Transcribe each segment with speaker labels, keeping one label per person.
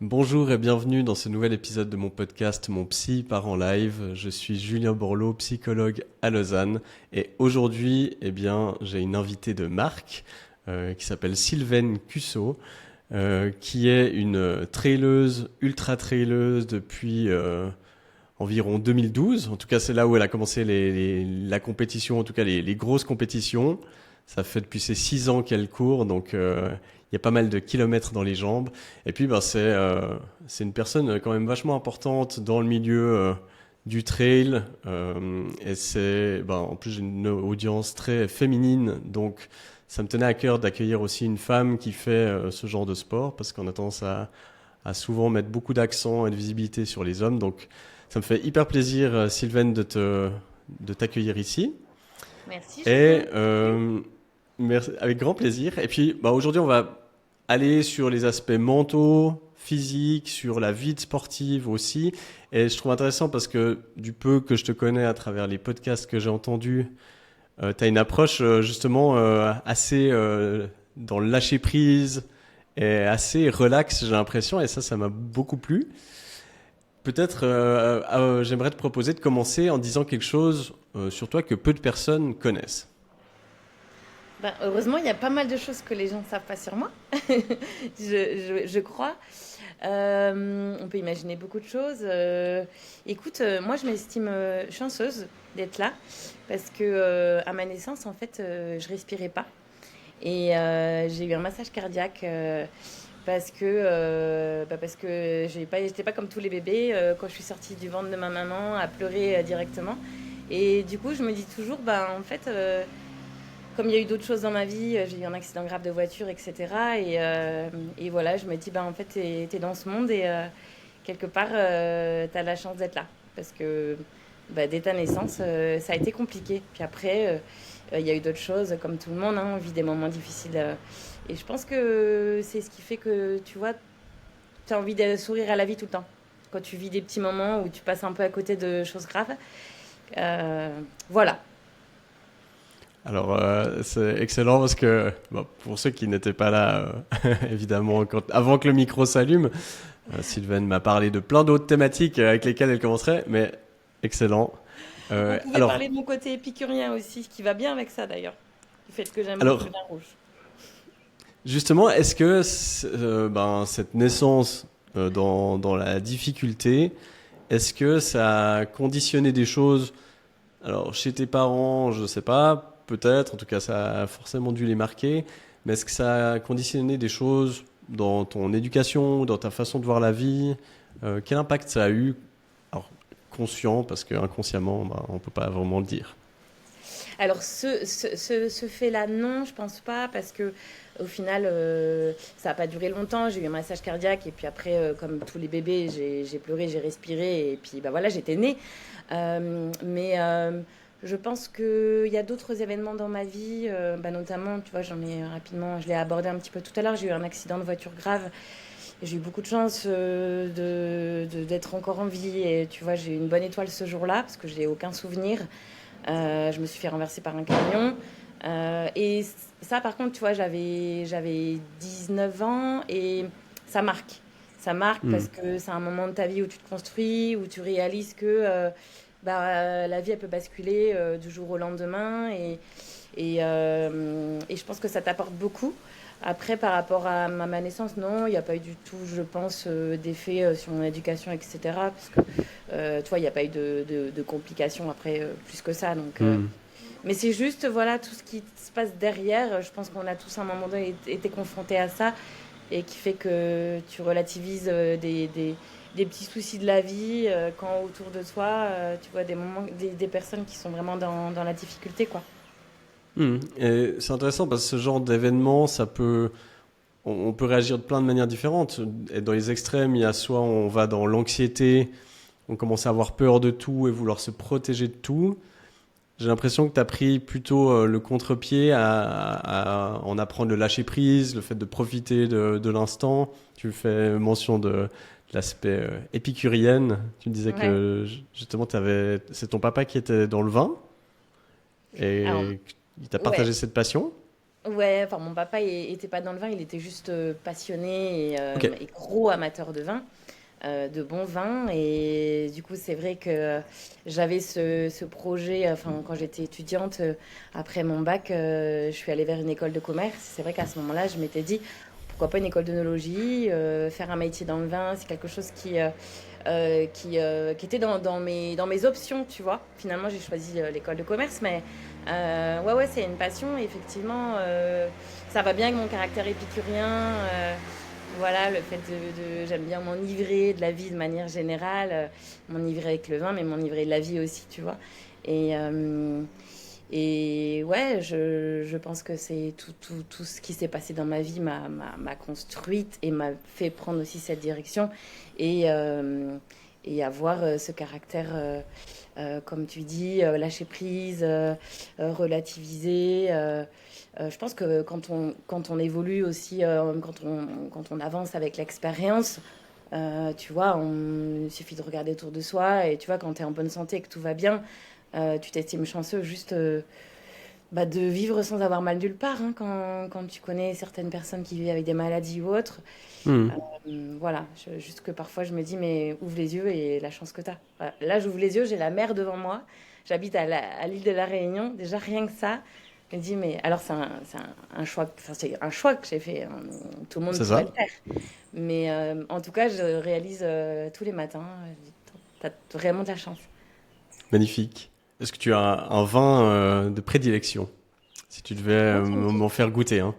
Speaker 1: Bonjour et bienvenue dans ce nouvel épisode de mon podcast Mon Psy part en live. Je suis Julien Borloo, psychologue à Lausanne et aujourd'hui, j'ai une invitée de marque qui s'appelle Sylvaine Cusso, qui est une traileuse, ultra traileuse depuis environ 2012. En tout cas, c'est là où elle a commencé la compétition, en tout cas les grosses compétitions. Ça fait depuis ses 6 ans qu'elle court, donc il y a pas mal de kilomètres dans les jambes. Et puis, c'est une personne quand même vachement importante dans le milieu du trail. Et en plus, j'ai une audience très féminine, donc ça me tenait à cœur d'accueillir aussi une femme qui fait ce genre de sport, parce qu'on a tendance à souvent mettre beaucoup d'accent et de visibilité sur les hommes. Donc, ça me fait hyper plaisir, Sylvaine, de t'accueillir ici.
Speaker 2: Merci
Speaker 1: Et
Speaker 2: Julien.
Speaker 1: merci, avec grand plaisir. Et puis, aujourd'hui, on va aller sur les aspects mentaux, physiques, sur la vie de sportive aussi. Et je trouve intéressant parce que du peu que je te connais à travers les podcasts que j'ai entendus, tu as une approche justement assez dans le lâcher prise et assez relax, j'ai l'impression. Et ça m'a beaucoup plu. Peut-être, j'aimerais te proposer de commencer en disant quelque chose sur toi que peu de personnes connaissent.
Speaker 2: Heureusement, il y a pas mal de choses que les gens ne savent pas sur moi, je crois. On peut imaginer beaucoup de choses. Écoute, moi, je m'estime chanceuse d'être là parce que à ma naissance, en fait, je respirais pas et j'ai eu un massage cardiaque. Parce que j'étais pas comme tous les bébés quand je suis sortie du ventre de ma maman à pleurer directement. Et du coup, je me dis toujours, en fait, comme il y a eu d'autres choses dans ma vie, j'ai eu un accident grave de voiture, etc. Et voilà, je me dis, en fait, t'es dans ce monde et quelque part, t'as la chance d'être là. Parce que dès ta naissance, ça a été compliqué. Puis après, il y a eu d'autres choses, comme tout le monde, hein, on vit des moments difficiles. Et je pense que c'est ce qui fait que, tu vois, tu as envie de sourire à la vie tout le temps. Quand tu vis des petits moments où tu passes un peu à côté de choses graves. Euh, voilà.
Speaker 1: Alors, c'est excellent parce que, pour ceux qui n'étaient pas là, évidemment, avant que le micro s'allume, Sylvaine m'a parlé de plein d'autres thématiques avec lesquelles elle commencerait, mais excellent.
Speaker 2: On pouvait
Speaker 1: Alors,
Speaker 2: parler de mon côté épicurien aussi, ce qui va bien avec ça d'ailleurs. Du fait que j'aime beaucoup le
Speaker 1: alors,
Speaker 2: vin rouge.
Speaker 1: justement, est-ce que cette naissance dans la difficulté, est-ce que ça a conditionné des choses? Alors, chez tes parents, je sais pas, peut-être, en tout cas, ça a forcément dû les marquer, mais est-ce que ça a conditionné des choses dans ton éducation, dans ta façon de voir la vie? Quel impact ça a eu? Alors, conscient, parce que inconsciemment, on peut pas vraiment le dire.
Speaker 2: Alors, ce fait-là, non, je pense pas, parce que au final, ça n'a pas duré longtemps. J'ai eu un massage cardiaque, et puis après, comme tous les bébés, j'ai pleuré, j'ai respiré, et puis voilà, j'étais née. Mais je pense qu'il y a d'autres événements dans ma vie, notamment, tu vois, j'en ai rapidement, je l'ai abordé un petit peu tout à l'heure, j'ai eu un accident de voiture grave. Et j'ai eu beaucoup de chance d'être encore en vie, et tu vois, j'ai eu une bonne étoile ce jour-là, parce que j'ai aucun souvenir. Je me suis fait renverser par un camion. Et ça, par contre, tu vois, j'avais 19 ans et ça marque. Ça marque
Speaker 1: Hmm.
Speaker 2: parce que c'est un moment de ta vie où tu te construis, où tu réalises que la vie, elle peut basculer du jour au lendemain. Et je pense que ça t'apporte beaucoup. Après, par rapport à ma naissance, non, il n'y a pas eu du tout, je pense, d'effet sur mon éducation, etc. Parce que, tu vois, il n'y a pas eu de complications après, plus que ça.
Speaker 1: Hmm.
Speaker 2: Mais c'est juste, voilà, tout ce qui se passe derrière. Je pense qu'on a tous à un moment donné été confrontés à ça et qui fait que tu relativises des petits soucis de la vie quand autour de toi, tu vois des moments, des personnes qui sont vraiment dans la difficulté, quoi.
Speaker 1: Hmm. Et c'est intéressant parce que ce genre d'événement, on peut réagir de plein de manières différentes. Et dans les extrêmes, il y a soit on va dans l'anxiété, on commence à avoir peur de tout et vouloir se protéger de tout. J'ai l'impression que tu as pris plutôt le contre-pied à en apprendre le lâcher prise, le fait de profiter de l'instant. Tu fais mention de l'aspect épicurienne. Tu me disais
Speaker 2: Ouais.
Speaker 1: que justement c'est ton papa qui était dans le vin
Speaker 2: Alors,
Speaker 1: et il t'a
Speaker 2: ouais.
Speaker 1: partagé cette passion.
Speaker 2: Ouais, enfin mon papa était pas dans le vin, il était juste passionné
Speaker 1: Ok.
Speaker 2: et gros amateur de vin, de bon vin. Et du coup, c'est vrai que j'avais ce projet, enfin quand j'étais étudiante, après mon bac, je suis allée vers une école de commerce. C'est vrai qu'à ce moment-là, je m'étais dit, pourquoi pas une école d'œnologie, faire un métier dans le vin, c'est quelque chose qui était dans mes options, tu vois. Finalement, j'ai choisi l'école de commerce, mais ouais, c'est une passion. Effectivement, ça va bien avec mon caractère épicurien. Voilà, le fait j'aime bien m'enivrer de la vie de manière générale, m'enivrer avec le vin, mais m'enivrer de la vie aussi, tu vois. Et, euh, et ouais, je pense que c'est tout ce qui s'est passé dans ma vie m'a construite et m'a fait prendre aussi cette direction et, euh, et avoir ce caractère, comme tu dis, lâcher prise, relativiser. Je pense que quand on évolue aussi, quand on avance avec l'expérience, tu vois, il suffit de regarder autour de soi et tu vois, quand tu es en bonne santé et que tout va bien, tu t'estimes chanceux juste de vivre sans avoir mal nulle part, hein, quand tu connais certaines personnes qui vivent avec des maladies ou autres.
Speaker 1: Hmm.
Speaker 2: Voilà, juste que parfois je me dis, mais ouvre les yeux et la chance que tu as. Voilà. Là, j'ouvre les yeux, j'ai la mer devant moi. J'habite à l'île de la Réunion. Déjà, rien que ça, je me dis, mais alors c'est un choix, enfin, c'est un choix que j'ai fait, hein. Tout le monde
Speaker 1: C'est
Speaker 2: pourrait
Speaker 1: ça?
Speaker 2: le faire. Mais en tout cas, je réalise tous les matins, tu as vraiment de la chance.
Speaker 1: Magnifique. Est-ce que tu as un vin de prédilection? Si tu devais
Speaker 2: Très bonne
Speaker 1: m'en
Speaker 2: question.
Speaker 1: faire goûter, hein.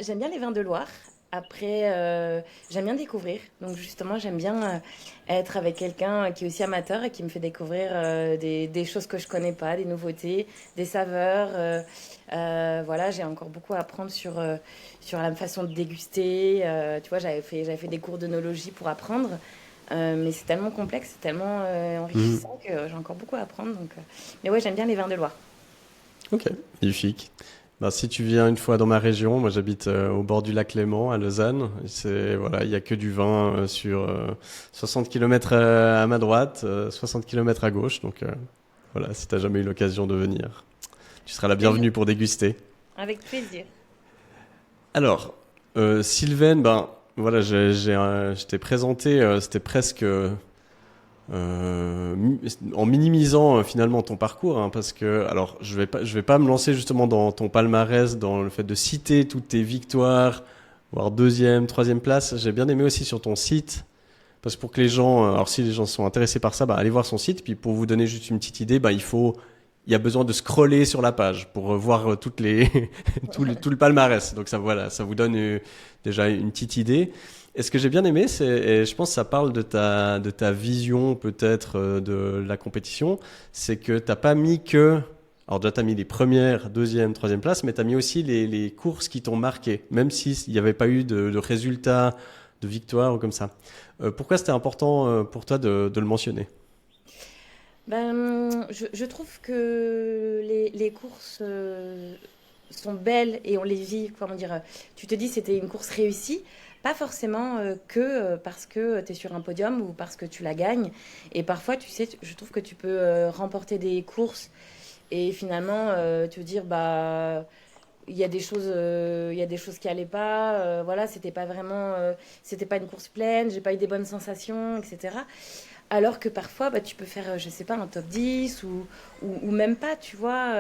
Speaker 2: J'aime bien les vins de Loire. Après, j'aime bien découvrir. Donc justement, j'aime bien être avec quelqu'un qui est aussi amateur et qui me fait découvrir des choses que je connais pas, des nouveautés, des saveurs. Voilà, j'ai encore beaucoup à apprendre sur la façon de déguster. Tu vois, j'avais fait des cours d'œnologie pour apprendre. Mais c'est tellement complexe, c'est tellement
Speaker 1: Mhm.
Speaker 2: enrichissant que j'ai encore beaucoup à apprendre. Mais ouais, j'aime bien les vins de Loire.
Speaker 1: Ok, magnifique. Ben, si tu viens une fois dans ma région, moi j'habite au bord du lac Léman à Lausanne. C'est voilà, il y a que du vin sur 60 km à ma droite, 60 km à gauche. Donc voilà, si t'as jamais eu l'occasion de venir, tu seras la
Speaker 2: Très bien,
Speaker 1: bienvenue pour déguster.
Speaker 2: avec plaisir.
Speaker 1: Alors, Sylvaine, ben voilà, je t'ai présenté, c'était presque en minimisant finalement ton parcours, hein, parce que alors je vais pas me lancer justement dans ton palmarès, dans le fait de citer toutes tes victoires, voire deuxième, troisième place. J'ai bien aimé aussi sur ton site, parce que pour que les gens, alors si les gens sont intéressés par ça, bah, allez voir son site. Puis pour vous donner juste une petite idée, bah, il y a besoin de scroller sur la page pour voir toutes les, tout le palmarès. Donc ça, voilà, ça vous donne déjà une petite idée. Et ce que j'ai bien aimé, et je pense que ça parle de ta vision peut-être de la compétition, c'est que t'as pas mis que, alors déjà t'as mis les premières, deuxième, troisième places, mais t'as mis aussi les courses qui t'ont marqué, même s'il n'y avait pas eu de résultats, de victoires ou comme ça. Pourquoi c'était important pour toi de le mentionner?
Speaker 2: Je trouve que les courses sont belles et on les vit. Comment dire, tu te dis c'était une course réussie, pas forcément que parce que tu es sur un podium ou parce que tu la gagnes. Et parfois, tu sais, je trouve que tu peux remporter des courses et finalement te dire, bah. Il y a des choses qui allaient pas. Voilà, c'était pas une course pleine. J'ai pas eu des bonnes sensations, etc. Alors que parfois, bah, tu peux faire, je sais pas, un top 10 ou même pas, tu vois.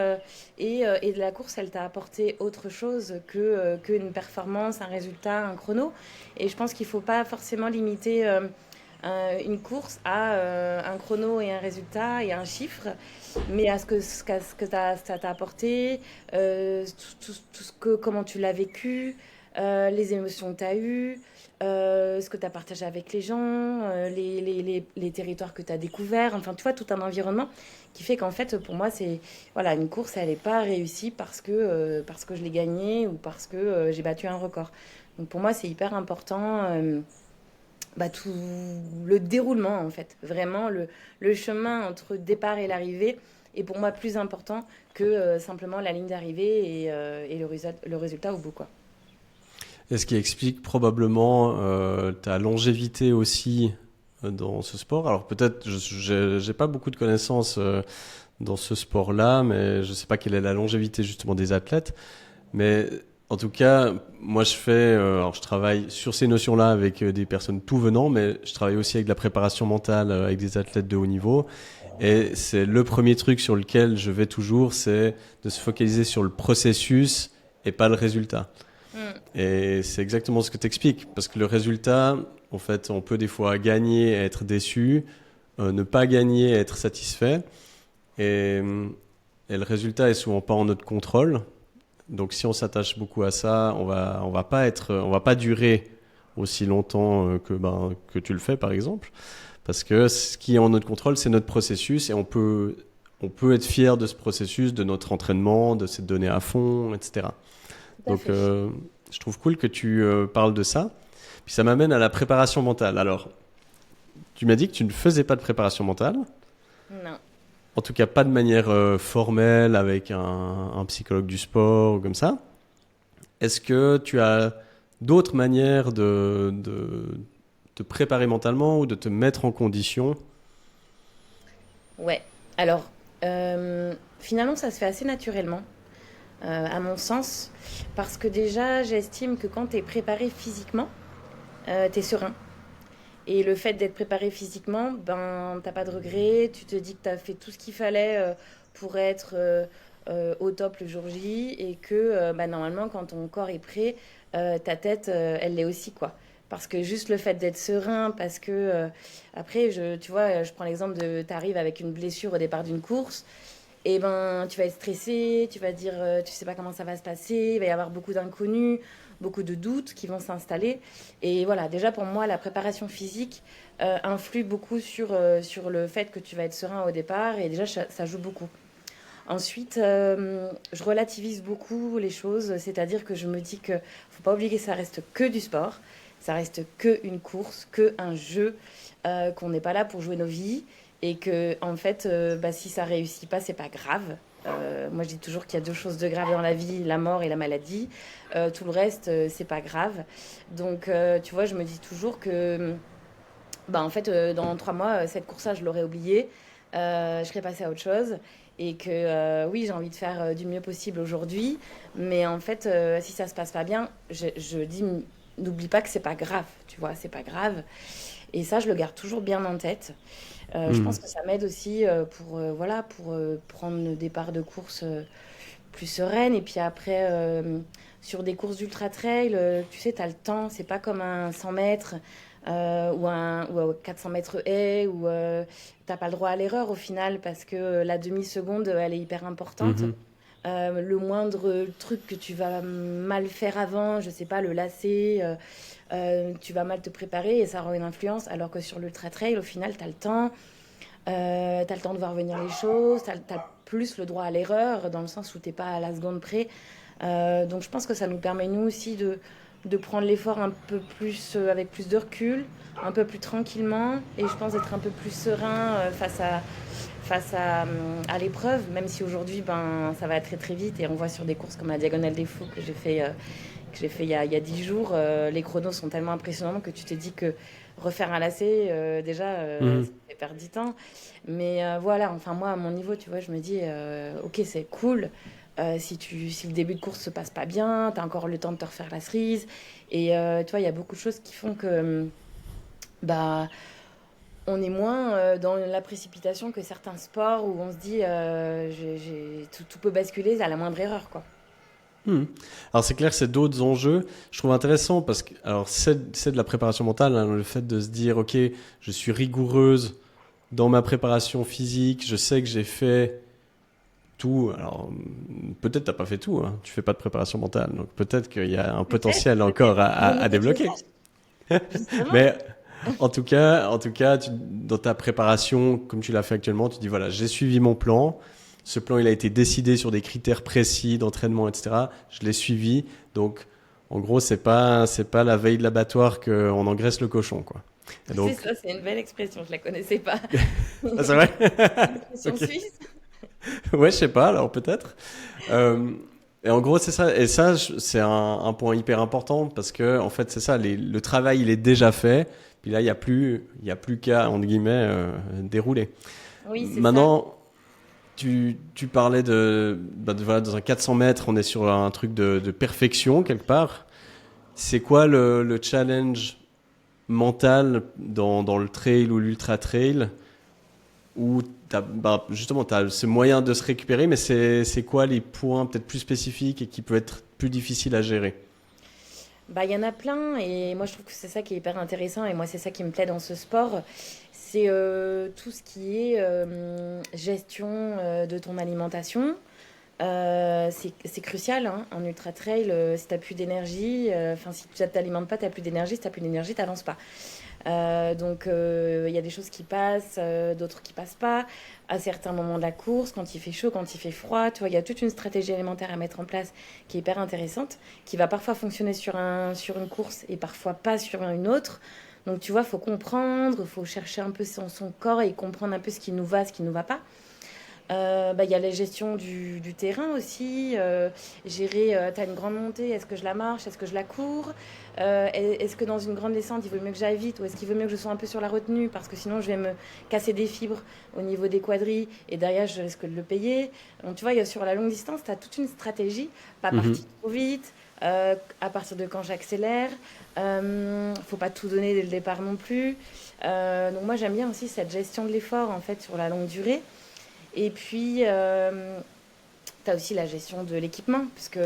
Speaker 2: Et de la course, elle t'a apporté autre chose qu'une performance, un résultat, un chrono. Et je pense qu'il faut pas forcément limiter une course à un chrono et un résultat et un chiffre, mais à ce que ça t'a apporté, comment tu l'as vécu, les émotions que tu as eues, ce que tu as partagé avec les gens, les territoires que tu as découverts, enfin, tu vois, tout un environnement qui fait qu'en fait, pour moi, c'est, voilà, une course, elle n'est pas réussie parce que je l'ai gagnée ou parce que j'ai battu un record. Donc pour moi, c'est hyper important, tout le déroulement, en fait. Vraiment, le chemin entre le départ et l'arrivée est pour moi plus important que simplement la ligne d'arrivée et le résultat au bout, quoi.
Speaker 1: Et ce qui explique probablement ta longévité aussi dans ce sport. Alors peut-être, j'ai pas beaucoup de connaissances dans ce sport-là, mais je sais pas quelle est la longévité justement des athlètes. Mais en tout cas, moi alors je travaille sur ces notions-là avec des personnes tout venant, mais je travaille aussi avec de la préparation mentale avec des athlètes de haut niveau. Et c'est le premier truc sur lequel je vais toujours, c'est de se focaliser sur le processus et pas le résultat. Et c'est exactement ce que tu expliques, parce que le résultat, en fait, on peut des fois gagner et être déçu, ne pas gagner et être satisfait. Et, et le résultat est souvent pas en notre contrôle. Donc si on s'attache beaucoup à ça, on va pas durer aussi longtemps que tu le fais par exemple, parce que ce qui est en notre contrôle, c'est notre processus et on peut être fier de ce processus, de notre entraînement, de s'être donné à fond, etc. Donc je trouve cool que tu parles de ça. Puis ça m'amène à la préparation mentale. Alors, tu m'as dit que tu ne faisais pas de préparation mentale.
Speaker 2: Non.
Speaker 1: En tout cas, pas de manière formelle avec un psychologue du sport ou comme ça. Est-ce que tu as d'autres manières de te préparer mentalement ou de te mettre en condition?
Speaker 2: Ouais. Alors, finalement, ça se fait assez naturellement, à mon sens, parce que déjà, j'estime que quand tu es préparé physiquement, tu es serein. Et le fait d'être préparé physiquement, ben, t'as pas de regrets, tu te dis que tu as fait tout ce qu'il fallait pour être au top le jour J et que bah, normalement, quand ton corps est prêt, ta tête, elle l'est aussi, quoi. Parce que juste le fait d'être serein, parce que après, tu vois, je prends l'exemple de t'arrives avec une blessure au départ d'une course, et ben tu vas être stressé, tu vas dire tu sais pas comment ça va se passer, il va y avoir beaucoup d'inconnus, beaucoup de doutes qui vont s'installer. Et voilà, déjà pour moi, la préparation physique influe beaucoup sur le fait que tu vas être serein au départ, et déjà ça joue beaucoup. Ensuite, je relativise beaucoup les choses, c'est-à-dire que je me dis que faut pas oublier que ça reste que du sport, ça reste que une course, que un jeu, qu'on n'est pas là pour jouer nos vies et que en fait, bah, si ça réussit pas, c'est pas grave. Moi, je dis toujours qu'il y a deux choses de graves dans la vie, la mort et la maladie. Tout le reste, c'est pas grave. Donc, tu vois, je me dis toujours que, bah, en fait, dans 3 mois, cette course-là, je l'aurais oubliée. Je serais passée à autre chose. Et que oui, j'ai envie de faire du mieux possible aujourd'hui. Mais en fait, si ça se passe pas bien, je dis, n'oublie pas que c'est pas grave. Tu vois, c'est pas grave. Et ça, je le garde toujours bien en tête. Je pense
Speaker 1: Hmm.
Speaker 2: que ça m'aide aussi voilà, pour prendre des parts de course plus sereines. Et puis après, sur des courses d'ultra trail, tu sais, tu as le temps. C'est pas comme un 100 mètres ou un 400 mètres haie où t'as pas le droit à l'erreur au final parce que la demi-seconde, elle est hyper importante.
Speaker 1: Mhm.
Speaker 2: Le moindre truc que tu vas mal faire avant, je sais pas, le lacet, tu vas mal te préparer et ça aura une influence. Alors que sur l'ultra trail, au final, tu as le temps. Tu as le temps de voir venir les choses, tu as plus le droit à l'erreur, dans le sens où tu n'es pas à la seconde près. Donc je pense que ça nous permet, nous aussi, de prendre l'effort un peu plus, avec plus de recul, un peu plus tranquillement, et je pense d'être un peu plus serein à l'épreuve, même si aujourd'hui, ben, ça va très très vite, et on voit sur des courses comme la Diagonale des Fous que j'ai fait il y a 10 jours, les chronos sont tellement impressionnants que tu te dis que refaire un lacet, déjà, ça
Speaker 1: Mhm.
Speaker 2: fait perdre du temps. Mais voilà, enfin moi, à mon niveau, tu vois, je me dis, ok, c'est cool. Si le début de course se passe pas bien, tu as encore le temps de te refaire la cerise. Et tu vois, il y a beaucoup de choses qui font que bah, on est moins dans la précipitation que certains sports où on se dit tout peut basculer à la moindre erreur, quoi.
Speaker 1: Hmm. Alors c'est clair, c'est d'autres enjeux. Je trouve intéressant parce que alors c'est de la préparation mentale, hein, le fait de se dire ok, je suis rigoureuse dans ma préparation physique, je sais que j'ai fait tout. Alors peut-être t'as pas fait tout, hein, tu fais pas de préparation mentale, donc peut-être qu'il y a un
Speaker 2: Peut-être,
Speaker 1: potentiel
Speaker 2: peut-être.
Speaker 1: encore
Speaker 2: Vaut mieux
Speaker 1: à
Speaker 2: pas que je le
Speaker 1: débloquer.
Speaker 2: sache, justement.
Speaker 1: Mais en tout cas, dans ta préparation, comme tu l'as fait actuellement, tu dis voilà, j'ai suivi mon plan. Ce plan, il a été décidé sur des critères précis d'entraînement, etc. Je l'ai suivi. Donc, en gros, c'est pas la veille de l'abattoir qu'on engraisse le cochon, quoi. Et
Speaker 2: C'est
Speaker 1: donc,
Speaker 2: ça, c'est une belle expression, je la connaissais pas.
Speaker 1: ah, c'est vrai?
Speaker 2: Une expression
Speaker 1: Ok.
Speaker 2: suisse.
Speaker 1: Ouais, je sais pas, alors peut-être. Euh, et en gros, c'est ça. Et ça, c'est un point hyper important parce que, en fait, c'est ça. Le travail, il est déjà fait. Puis là, il y a plus qu'à, entre guillemets, dérouler.
Speaker 2: Oui, c'est ça.
Speaker 1: Maintenant, Tu parlais voilà, dans un 400 mètres, on est sur un truc de perfection quelque part. C'est quoi le challenge mental dans le trail ou l'ultra trail où justement tu as ce moyen de se récupérer, mais c'est quoi les points peut-être plus spécifiques et qui peuvent être plus difficiles à gérer?
Speaker 2: Bah, il y en a plein et moi je trouve que c'est ça qui est hyper intéressant et moi c'est ça qui me plaît dans ce sport. C'est tout ce qui est gestion de ton alimentation. C'est crucial hein, en ultra trail. Si tu n'as plus d'énergie, enfin si tu ne t'alimentes pas, tu n'as plus d'énergie. Si tu n'as plus d'énergie, tu n'avances pas. Donc il y a des choses qui passent, d'autres qui passent pas. À certains moments de la course, quand il fait chaud, quand il fait froid, tu vois, il y a toute une stratégie alimentaire à mettre en place qui est hyper intéressante, qui va parfois fonctionner sur une course et parfois pas sur une autre. Donc tu vois, faut comprendre, faut chercher un peu son corps et comprendre un peu ce qui nous va, ce qui nous va pas. Bah, il y a la gestion du terrain aussi, gérer, tu as une grande montée, est-ce que je la marche, est-ce que je la cours? Est-ce que dans une grande descente, il vaut mieux que j'aille vite ou est-ce qu'il vaut mieux que je sois un peu sur la retenue parce que sinon je vais me casser des fibres au niveau des quadris et derrière je risque de le payer. Donc tu vois, sur la longue distance, tu as toute une stratégie, pas
Speaker 1: Mhm.
Speaker 2: partir trop vite, à partir de quand j'accélère, faut pas tout donner dès le départ non plus. Donc moi j'aime bien aussi cette gestion de l'effort en fait sur la longue durée. Et puis, tu as aussi la gestion de l'équipement, puisque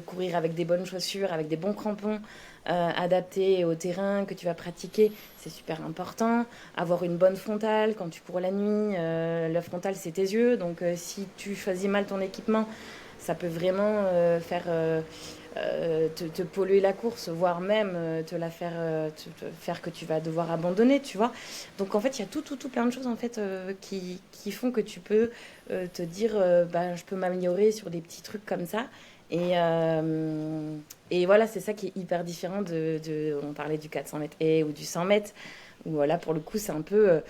Speaker 2: courir avec des bonnes chaussures, avec des bons crampons adaptés au terrain que tu vas pratiquer, c'est super important. Avoir une bonne frontale quand tu cours la nuit, la frontale c'est tes yeux, donc si tu choisis mal ton équipement, ça peut vraiment te polluer la course, voire même te la faire, te faire que tu vas devoir abandonner, tu vois. Donc en fait, il y a tout plein de choses en fait qui font que tu peux te dire, bah, je peux m'améliorer sur des petits trucs comme ça. Et voilà, c'est ça qui est hyper différent on parlait du 400 mètres et ou du 100 mètres, où voilà, pour le coup, c'est un peu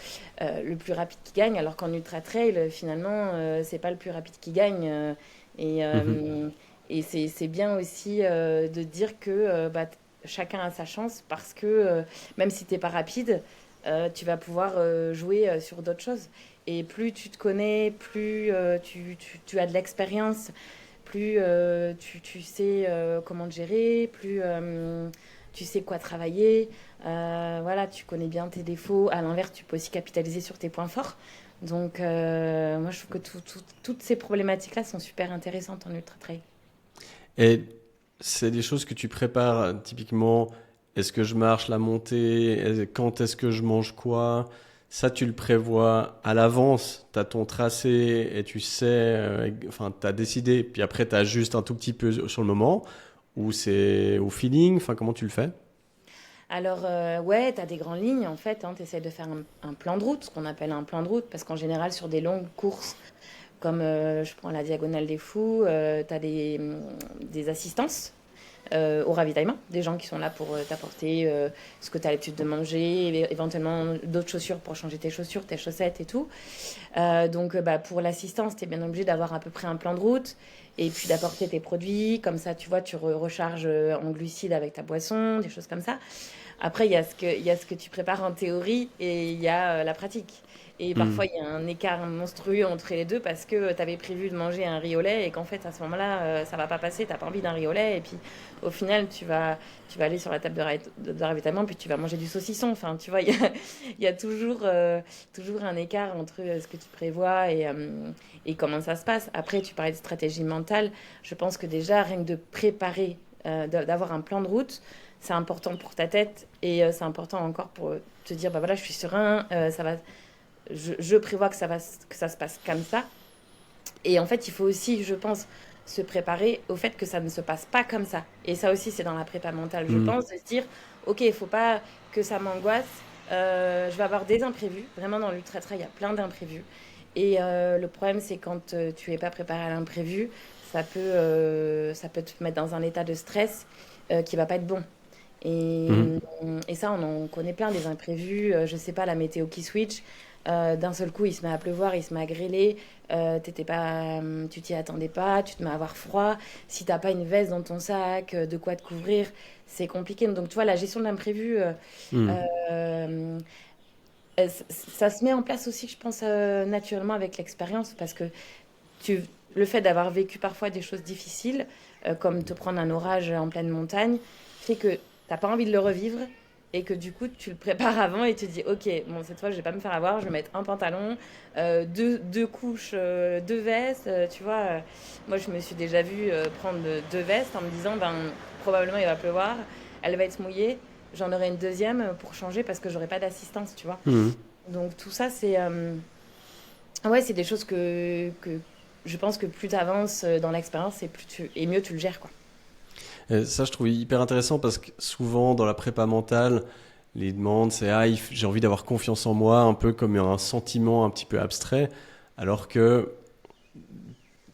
Speaker 2: le plus rapide qui gagne, alors qu'en ultra trail, finalement, c'est pas le plus rapide qui gagne. Et,
Speaker 1: Mhm.
Speaker 2: et c'est bien aussi de dire que bah, chacun a sa chance parce que même si t'es pas rapide, tu vas pouvoir jouer sur d'autres choses. Et plus tu te connais, plus tu as de l'expérience, plus tu sais comment te gérer, plus tu sais quoi travailler. Voilà, tu connais bien tes défauts. À l'inverse, tu peux aussi capitaliser sur tes points forts. Donc, moi, je trouve que toutes ces problématiques-là sont super intéressantes en ultra trail.
Speaker 1: Et c'est des choses que tu prépares typiquement. Est-ce que je marche la montée? Quand est-ce que je mange quoi? Ça, tu le prévois à l'avance. Tu as ton tracé et tu sais, enfin, tu as décidé. Puis après, tu ajustes un tout petit peu sur le moment. Ou c'est au feeling. Enfin, comment tu le fais?
Speaker 2: Alors, ouais, tu as des grandes lignes, en fait. Hein, tu essaies de faire un plan de route, ce qu'on appelle un plan de route, parce qu'en général, sur des longues courses, comme je prends la Diagonale des Fous, tu as des assistances au ravitaillement, des gens qui sont là pour t'apporter ce que tu as l'habitude de manger, éventuellement d'autres chaussures pour changer tes chaussures, tes chaussettes et tout. Donc, bah, pour l'assistance, tu es bien obligé d'avoir à peu près un plan de route et puis d'apporter tes produits. Comme ça, tu vois, tu recharges en glucides avec ta boisson, des choses comme ça. Après, il y a ce que tu prépares en théorie et il y a la pratique. Et
Speaker 1: Hmm.
Speaker 2: parfois, il y a un écart monstrueux entre les deux parce que tu avais prévu de manger un riz au lait et qu'en fait, à ce moment-là, ça va pas passer, tu pas envie d'un riz au lait. Et puis, au final, tu vas aller sur la table de ravitaillement, puis tu vas manger du saucisson. Enfin, tu vois, il y a toujours un écart entre ce que tu prévois et comment ça se passe. Après, tu parlais de stratégie mentale. Je pense que déjà, rien que de préparer, d'avoir un plan de route, c'est important pour ta tête et c'est important encore pour te dire bah voilà je suis serein ça va je prévois que ça se passe comme ça et en fait il faut aussi je pense se préparer au fait que ça ne se passe pas comme ça et ça aussi c'est dans la prépa mentale je
Speaker 1: Hmm.
Speaker 2: pense de se dire ok il faut pas que ça m'angoisse je vais avoir des imprévus vraiment dans l'ultra trail il y a plein d'imprévus et le problème c'est quand tu es pas préparé à l'imprévu ça peut te mettre dans un état de stress qui va pas être bon
Speaker 1: Hmm.
Speaker 2: et ça, on en connaît plein des imprévus. Je sais pas, la météo qui switch. D'un seul coup, il se met à pleuvoir, il se met à grêler. T'étais pas, tu t'y attendais pas, tu te mets à avoir froid. Si t'as pas une veste dans ton sac, de quoi te couvrir, c'est compliqué. Donc, tu vois, la gestion de l'imprévu,
Speaker 1: Hmm.
Speaker 2: euh, ça se met en place aussi, je pense, naturellement avec l'expérience parce que le fait d'avoir vécu parfois des choses difficiles, comme te prendre un orage en pleine montagne, fait que t'as pas envie de le revivre et que du coup tu le prépares avant et tu te dis ok, bon cette fois je vais pas me faire avoir, je vais mettre un pantalon, deux couches, deux vestes, tu vois. Moi je me suis déjà vue prendre deux vestes en me disant ben probablement il va pleuvoir, elle va être mouillée, j'en aurai une deuxième pour changer parce que j'aurai pas d'assistance, tu vois.
Speaker 1: Mhm.
Speaker 2: Donc tout ça ouais, c'est des choses que je pense que plus tu avances dans l'expérience et mieux tu le gères, quoi.
Speaker 1: Et ça, je trouve hyper intéressant parce que souvent, dans la prépa mentale, les demandes, c'est j'ai envie d'avoir confiance en moi, un peu comme un sentiment un petit peu abstrait, alors que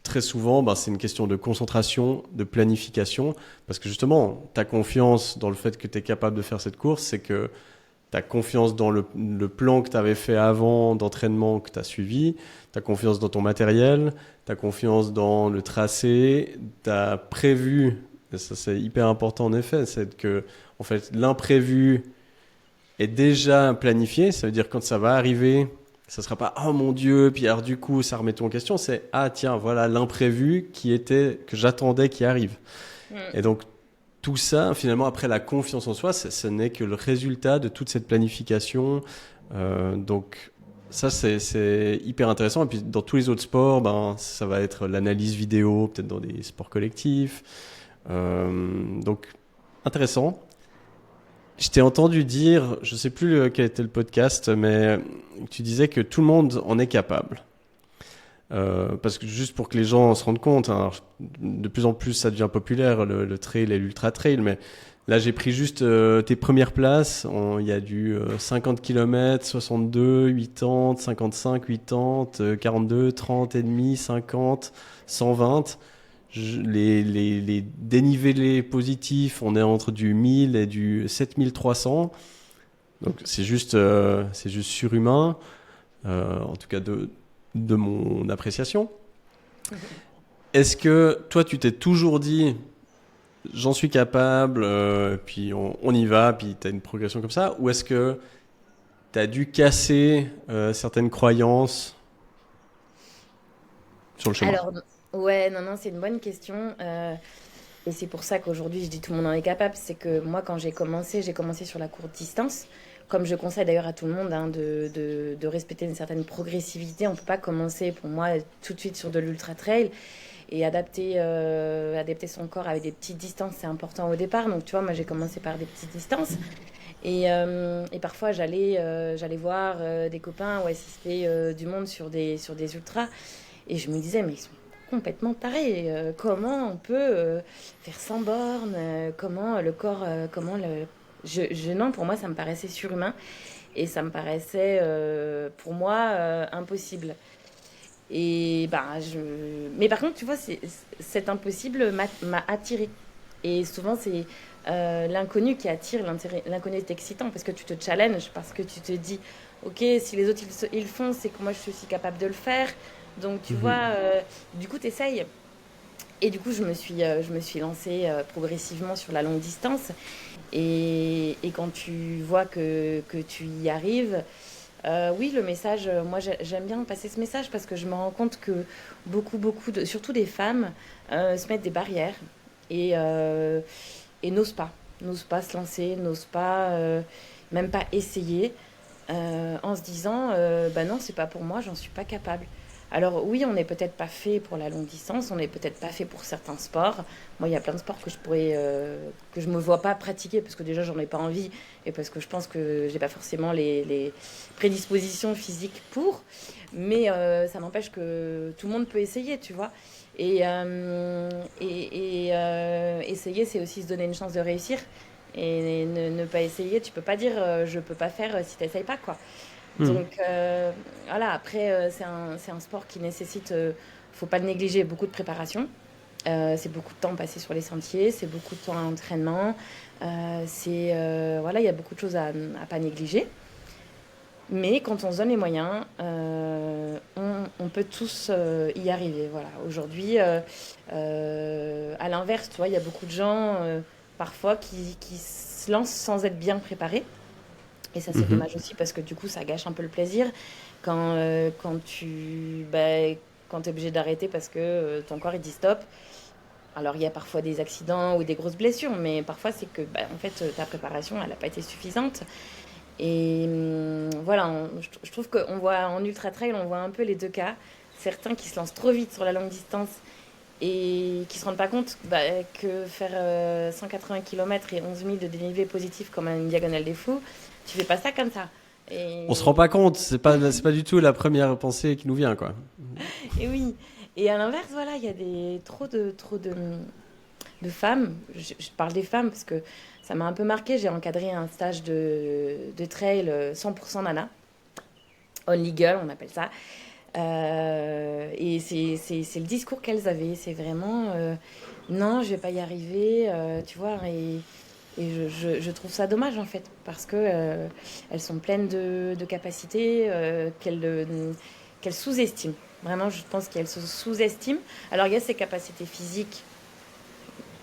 Speaker 1: très souvent, bah, c'est une question de concentration, de planification, parce que justement, ta confiance dans le fait que tu es capable de faire cette course, c'est que tu as confiance dans le plan que tu avais fait avant d'entraînement que tu as suivi, tu as confiance dans ton matériel, tu as confiance dans le tracé, tu as prévu, et ça c'est hyper important en effet, c'est que en fait, l'imprévu est déjà planifié, ça veut dire quand ça va arriver, ça sera pas oh mon Dieu, puis alors du coup ça remet tout en question, c'est ah tiens, voilà l'imprévu que j'attendais qui arrive. Et
Speaker 2: Mm.
Speaker 1: donc tout ça, finalement, après la confiance en soi, ce n'est que le résultat de toute cette planification. Donc ça, c'est hyper intéressant. Et puis dans tous les autres sports, ben, ça va être l'analyse vidéo, peut-être dans des sports collectifs. Donc intéressant. Je t'ai entendu dire, je sais plus quel était le podcast, mais tu disais que tout le monde en est capable. Parce que juste pour que les gens se rendent compte, hein, de plus en plus ça devient populaire, le trail et l'ultra trail, mais là j'ai pris juste tes premières places. Il y a du 50 km, 62, 80, 55, 80, 42, 30 et demi, 50, 120. Les dénivelés positifs, on est entre du 1000 et du 7300. Donc c'est juste surhumain, en tout cas de mon appréciation. Est-ce que toi, tu t'es toujours dit, j'en suis capable, puis on y va, puis tu as une progression comme ça, ou est-ce que tu as dû casser certaines croyances sur le chemin?
Speaker 2: Alors, ouais, non, non, c'est une bonne question. Et c'est pour ça qu'aujourd'hui, je dis tout le monde en est capable. C'est que moi, quand j'ai commencé sur la courte distance. Comme je conseille d'ailleurs à tout le monde hein, de respecter une certaine progressivité. On ne peut pas commencer, pour moi, tout de suite sur de l'ultra trail. Et adapter son corps avec des petites distances, c'est important au départ. Donc, tu vois, moi, j'ai commencé par des petites distances. Et parfois, j'allais voir des copains ouais, assister du monde sur des ultras. Et je me disais, mais ils sont complètement tarés. Comment on peut faire 100 bornes comment le corps, comment le... Non, pour moi, ça me paraissait surhumain. Et ça me paraissait, pour moi, impossible. Mais par contre, tu vois, cet impossible m'a attiré. Et souvent, c'est l'inconnu qui attire, l'inconnu est excitant parce que tu te challenges, parce que tu te dis, ok, si les autres ils le font, c'est que moi je suis aussi capable de le faire. Donc tu
Speaker 1: Mhm.
Speaker 2: vois, du coup, tu essayes. Et du coup, je me suis lancée progressivement sur la longue distance. Et quand tu vois que tu y arrives, oui, le message, moi j'aime bien passer ce message parce que je me rends compte que surtout des femmes, se mettent des barrières et, euh, et n'osent pas se lancer, n'osent pas, même pas essayer, en se disant, bah non, c'est pas pour moi, j'en suis pas capable. Alors oui, on n'est peut-être pas fait pour la longue distance, on n'est peut-être pas fait pour certains sports. Moi, il y a plein de sports que je me vois pas pratiquer parce que déjà j'en ai pas envie et parce que je pense que j'ai pas forcément les prédispositions physiques pour. Mais ça n'empêche que tout le monde peut essayer, tu vois. Essayer, c'est aussi se donner une chance de réussir. Et ne pas essayer, tu peux pas dire je peux pas faire si t'essayes pas, quoi.
Speaker 1: Mhm.
Speaker 2: Donc voilà, après, c'est un sport qui nécessite, faut pas le négliger, beaucoup de préparation. C'est beaucoup de temps passé sur les sentiers, c'est beaucoup de temps d'entraînement. Voilà, il y a beaucoup de choses à pas négliger. Mais quand on se donne les moyens, on peut tous y arriver. Voilà. Aujourd'hui, à l'inverse, tu vois, il y a beaucoup de gens parfois qui se lancent sans être bien préparés. Et ça, c'est
Speaker 1: Mhm.
Speaker 2: dommage aussi parce que du coup, ça gâche un peu le plaisir quand tu, bah, quand tu es obligé d'arrêter parce que ton corps il dit stop. Alors il y a parfois des accidents ou des grosses blessures, mais parfois c'est que en fait ta préparation elle n'a pas été suffisante. Et voilà, je trouve qu'on voit en ultra trail, on voit un peu les deux cas. Certains qui se lancent trop vite sur la longue distance et qui se rendent pas compte que faire 180 km et 11 000 de dénivelé positif comme une diagonale des fous, tu fais pas ça comme ça.
Speaker 1: On se rend pas compte, c'est pas du tout la première pensée qui nous vient, quoi.
Speaker 2: Et oui. Et à l'inverse, voilà, il y a trop de femmes. Je parle des femmes parce que ça m'a un peu marqué. J'ai encadré un stage de trail 100% nana. Only girl, on appelle ça. Et c'est le discours qu'elles avaient. C'est vraiment non, je vais pas y arriver, tu vois. Et je trouve ça dommage en fait, parce que elles sont pleines de capacités qu'elles sous-estiment. Vraiment, je pense qu'elles se sous-estiment. Alors, il y a ces capacités physiques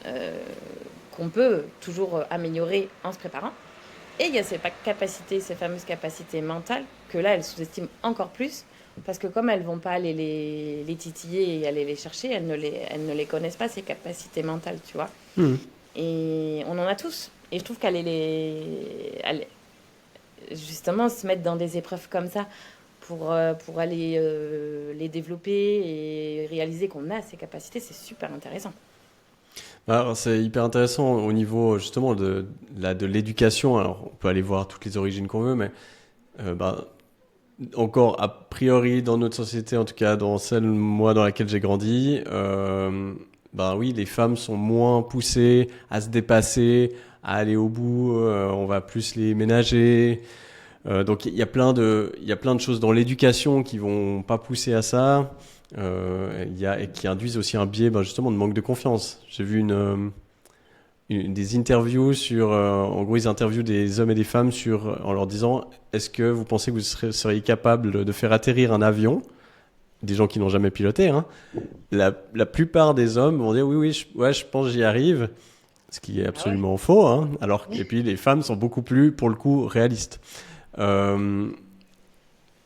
Speaker 2: euh, qu'on peut toujours améliorer en se préparant. Et il y a ces fameuses capacités mentales, que là, elles sous-estiment encore plus. Parce que comme elles ne vont pas aller les titiller et aller les chercher, elles ne les connaissent pas, ces capacités mentales, tu vois.
Speaker 1: Hmm.
Speaker 2: Et on en a tous. Et je trouve justement, se mettre dans des épreuves comme ça pour aller les développer et réaliser qu'on a ces capacités, c'est super intéressant.
Speaker 1: Alors, c'est hyper intéressant au niveau justement de l'éducation. Alors, on peut aller voir toutes les origines qu'on veut, mais encore a priori dans notre société, en tout cas dans celle moi dans laquelle j'ai grandi, oui, les femmes sont moins poussées à se dépasser, à aller au bout. On va plus les ménager. Donc il y a plein de choses dans l'éducation qui vont pas pousser à ça. Et qui induisent aussi un biais justement de manque de confiance. J'ai vu des interviews sur, en gros ils interviewent des hommes et des femmes en leur disant est-ce que vous pensez que vous seriez capable de faire atterrir un avion, des gens qui n'ont jamais piloté, hein. La plupart des hommes vont dire oui, je pense que j'y arrive, ce qui est absolument faux, hein. Et puis les femmes sont beaucoup plus, pour le coup, réalistes.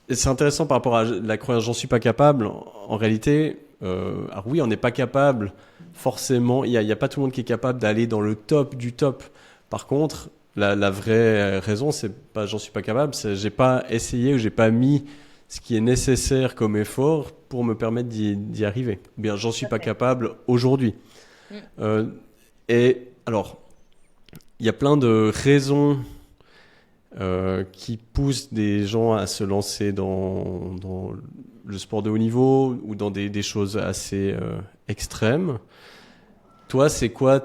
Speaker 1: Et c'est intéressant par rapport à la croyance j'en suis pas capable. En réalité, alors oui, on n'est pas capable forcément. Il y a pas tout le monde qui est capable d'aller dans le top du top. Par contre, la vraie raison, c'est pas j'en suis pas capable, c'est j'ai pas essayé ou j'ai pas mis ce qui est nécessaire comme effort pour me permettre d'y arriver. Ou bien j'en suis pas capable aujourd'hui. Et alors, il y a plein de raisons qui poussent des gens à se lancer dans le sport de haut niveau ou dans des choses assez extrêmes. Toi, c'est quoi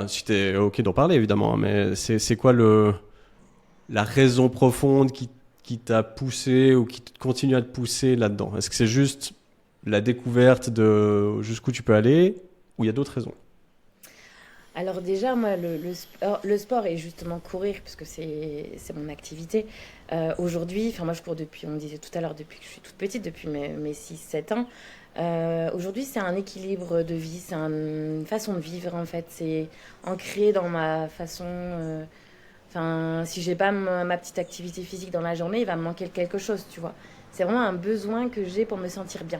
Speaker 1: si t'es OK d'en parler évidemment, hein, mais c'est quoi la raison profonde qui t'a poussé ou qui continue à te pousser là-dedans? Est-ce que c'est juste la découverte de jusqu'où tu peux aller ou il y a d'autres raisons?
Speaker 2: Alors déjà, moi, le sport et justement courir, puisque c'est mon activité. Aujourd'hui, moi je cours depuis, on me disait tout à l'heure, depuis que je suis toute petite, depuis mes 6-7 ans. Aujourd'hui, c'est un équilibre de vie, c'est une façon de vivre en fait. C'est ancré dans ma façon... si j'ai pas ma petite activité physique dans la journée, il va me manquer quelque chose, tu vois. C'est vraiment un besoin que j'ai pour me sentir bien.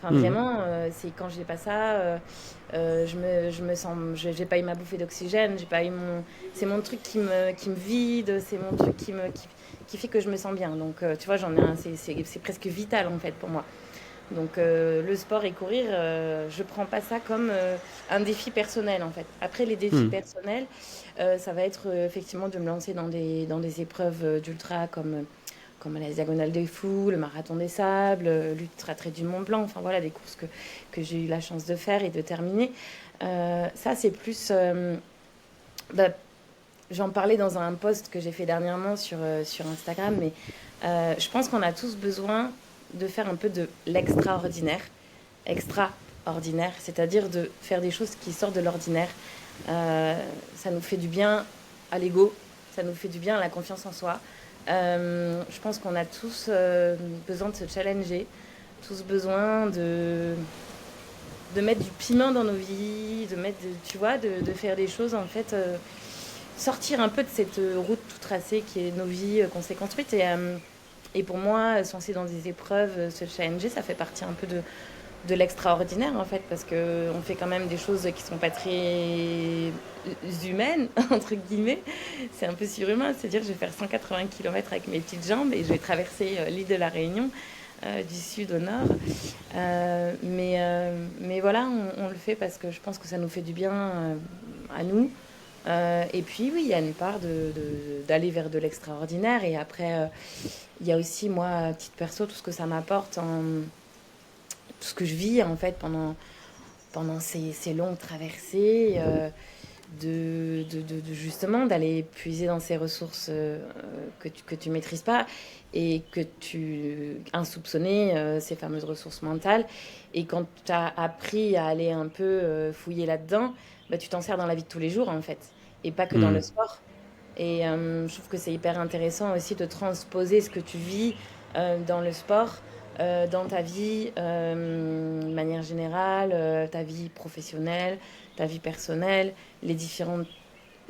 Speaker 2: Vraiment, c'est quand j'ai pas ça, je me sens, j'ai pas eu ma bouffée d'oxygène, j'ai pas eu c'est mon truc qui me vide, c'est mon truc qui fait que je me sens bien. Donc, tu vois, c'est presque vital en fait pour moi. Donc, le sport et courir, je prends pas ça comme un défi personnel en fait. Après, les défis personnels, ça va être effectivement de me lancer dans des épreuves d'ultra comme la Diagonale des Fous, le Marathon des Sables, l'Ultra Trail du Mont Blanc, enfin voilà des courses que j'ai eu la chance de faire et de terminer. Ça c'est plus... j'en parlais dans un post que j'ai fait dernièrement sur Instagram, mais je pense qu'on a tous besoin de faire un peu de l'extraordinaire, c'est-à-dire de faire des choses qui sortent de l'ordinaire. Ça nous fait du bien à l'ego, ça nous fait du bien à la confiance en soi. Je pense qu'on a tous besoin de se challenger, tous besoin de mettre du piment dans nos vies, de faire des choses en fait, sortir un peu de cette route tout tracée qui est nos vies qu'on s'est construites. Et pour moi, se lancer dans des épreuves, se challenger, ça fait partie un peu de l'extraordinaire en fait, parce qu'on fait quand même des choses qui sont pas très humaines, entre guillemets. C'est un peu surhumain, c'est-à-dire que je vais faire 180 km avec mes petites jambes et je vais traverser l'île de la Réunion du sud au nord. Mais voilà, on le fait parce que je pense que ça nous fait du bien à nous. Et puis oui, il y a une part d'aller vers de l'extraordinaire. Et après, il y a aussi, moi, à titre perso, tout ce que ça m'apporte, tout ce que je vis en fait pendant ces longues traversées, justement d'aller puiser dans ces ressources que tu maîtrises pas et que tu insoupçonnées, ces fameuses ressources mentales. Et quand tu as appris à aller un peu fouiller là-dedans, bah, tu t'en sers dans la vie de tous les jours en fait, et pas que dans le
Speaker 1: Hmm.
Speaker 2: sport. Et je trouve que c'est hyper intéressant aussi de transposer ce que tu vis dans le sport, dans ta vie de manière générale, ta vie professionnelle, ta vie personnelle, les différentes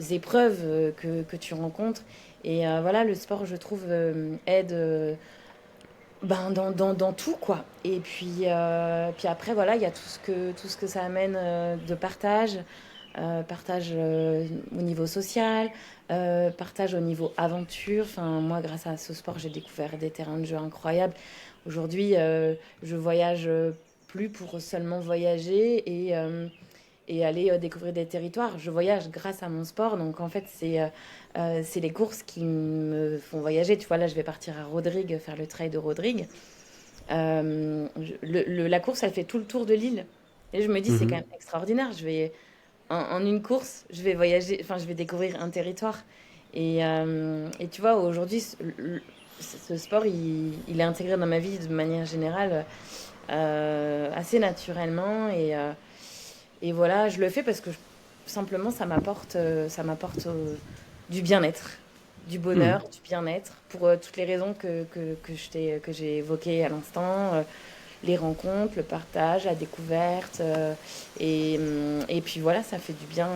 Speaker 2: épreuves que tu rencontres. Et voilà, le sport, je trouve, aide ben, dans tout, quoi. Et puis après, voilà, il y a tout ce que ça amène de partage. Partage au niveau social, partage au niveau aventure. Enfin, moi, grâce à ce sport, j'ai découvert des terrains de jeu incroyables. Aujourd'hui, je voyage plus pour seulement voyager et aller découvrir des territoires. Je voyage grâce à mon sport. Donc, en fait, c'est les courses qui me font voyager. Tu vois, là, je vais partir à Rodrigue, faire le trail de Rodrigue. La course, elle fait tout le tour de l'île. Et je me dis, c'est quand
Speaker 1: Mhm.
Speaker 2: même extraordinaire. En une course, je vais voyager, enfin, je vais découvrir un territoire. Et tu vois, aujourd'hui, ce sport, il est intégré dans ma vie de manière générale assez naturellement. Et voilà, je le fais parce que simplement, ça m'apporte du bien-être, du
Speaker 1: Hmm.
Speaker 2: bonheur, du bien-être, pour toutes les raisons que j'ai évoquées à l'instant. Les rencontres, le partage, la découverte. Et puis voilà, ça fait du bien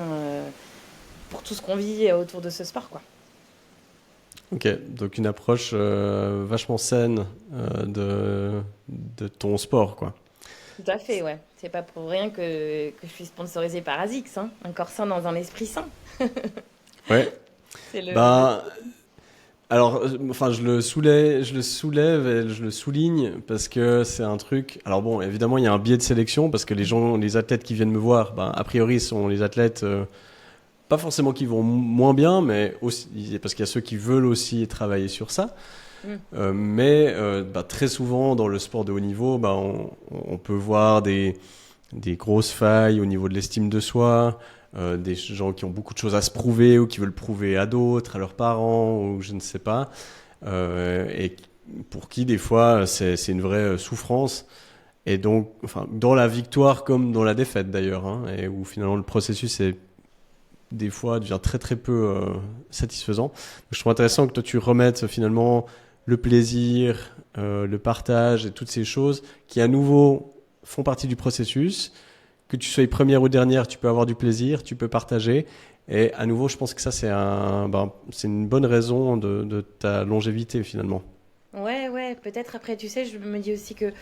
Speaker 2: pour tout ce qu'on vit autour de ce sport, quoi.
Speaker 1: Ok, donc une approche vachement saine de ton sport, quoi.
Speaker 2: Tout à fait, ouais. C'est pas pour rien que je suis sponsorisée par ASICS, hein. Un corps sain dans un esprit sain.
Speaker 1: Ouais.
Speaker 2: C'est le...
Speaker 1: Ben, alors, enfin, je le soulève et je le souligne parce que c'est un truc. Alors bon, évidemment, il y a un biais de sélection parce que les athlètes qui viennent me voir, ben, a priori, sont les athlètes pas forcément qui vont moins bien, mais aussi parce qu'il y a ceux qui veulent aussi travailler sur ça.
Speaker 2: Mm.
Speaker 1: Mais bah, très souvent dans le sport de haut niveau, bah, on peut voir des grosses failles au niveau de l'estime de soi, des gens qui ont beaucoup de choses à se prouver ou qui veulent prouver à d'autres, à leurs parents ou je ne sais pas, et pour qui des fois c'est une vraie souffrance. Et donc, enfin, dans la victoire comme dans la défaite d'ailleurs, hein, et où finalement le processus est des fois devient très très peu satisfaisant. Donc, je trouve intéressant que toi tu remettes finalement le plaisir, le partage et toutes ces choses qui à nouveau font partie du processus. Que tu sois première ou dernière, tu peux avoir du plaisir, tu peux partager. Et à nouveau, je pense que ça c'est une bonne raison de ta longévité finalement.
Speaker 2: Ouais, ouais, peut-être après, tu sais, je me dis aussi que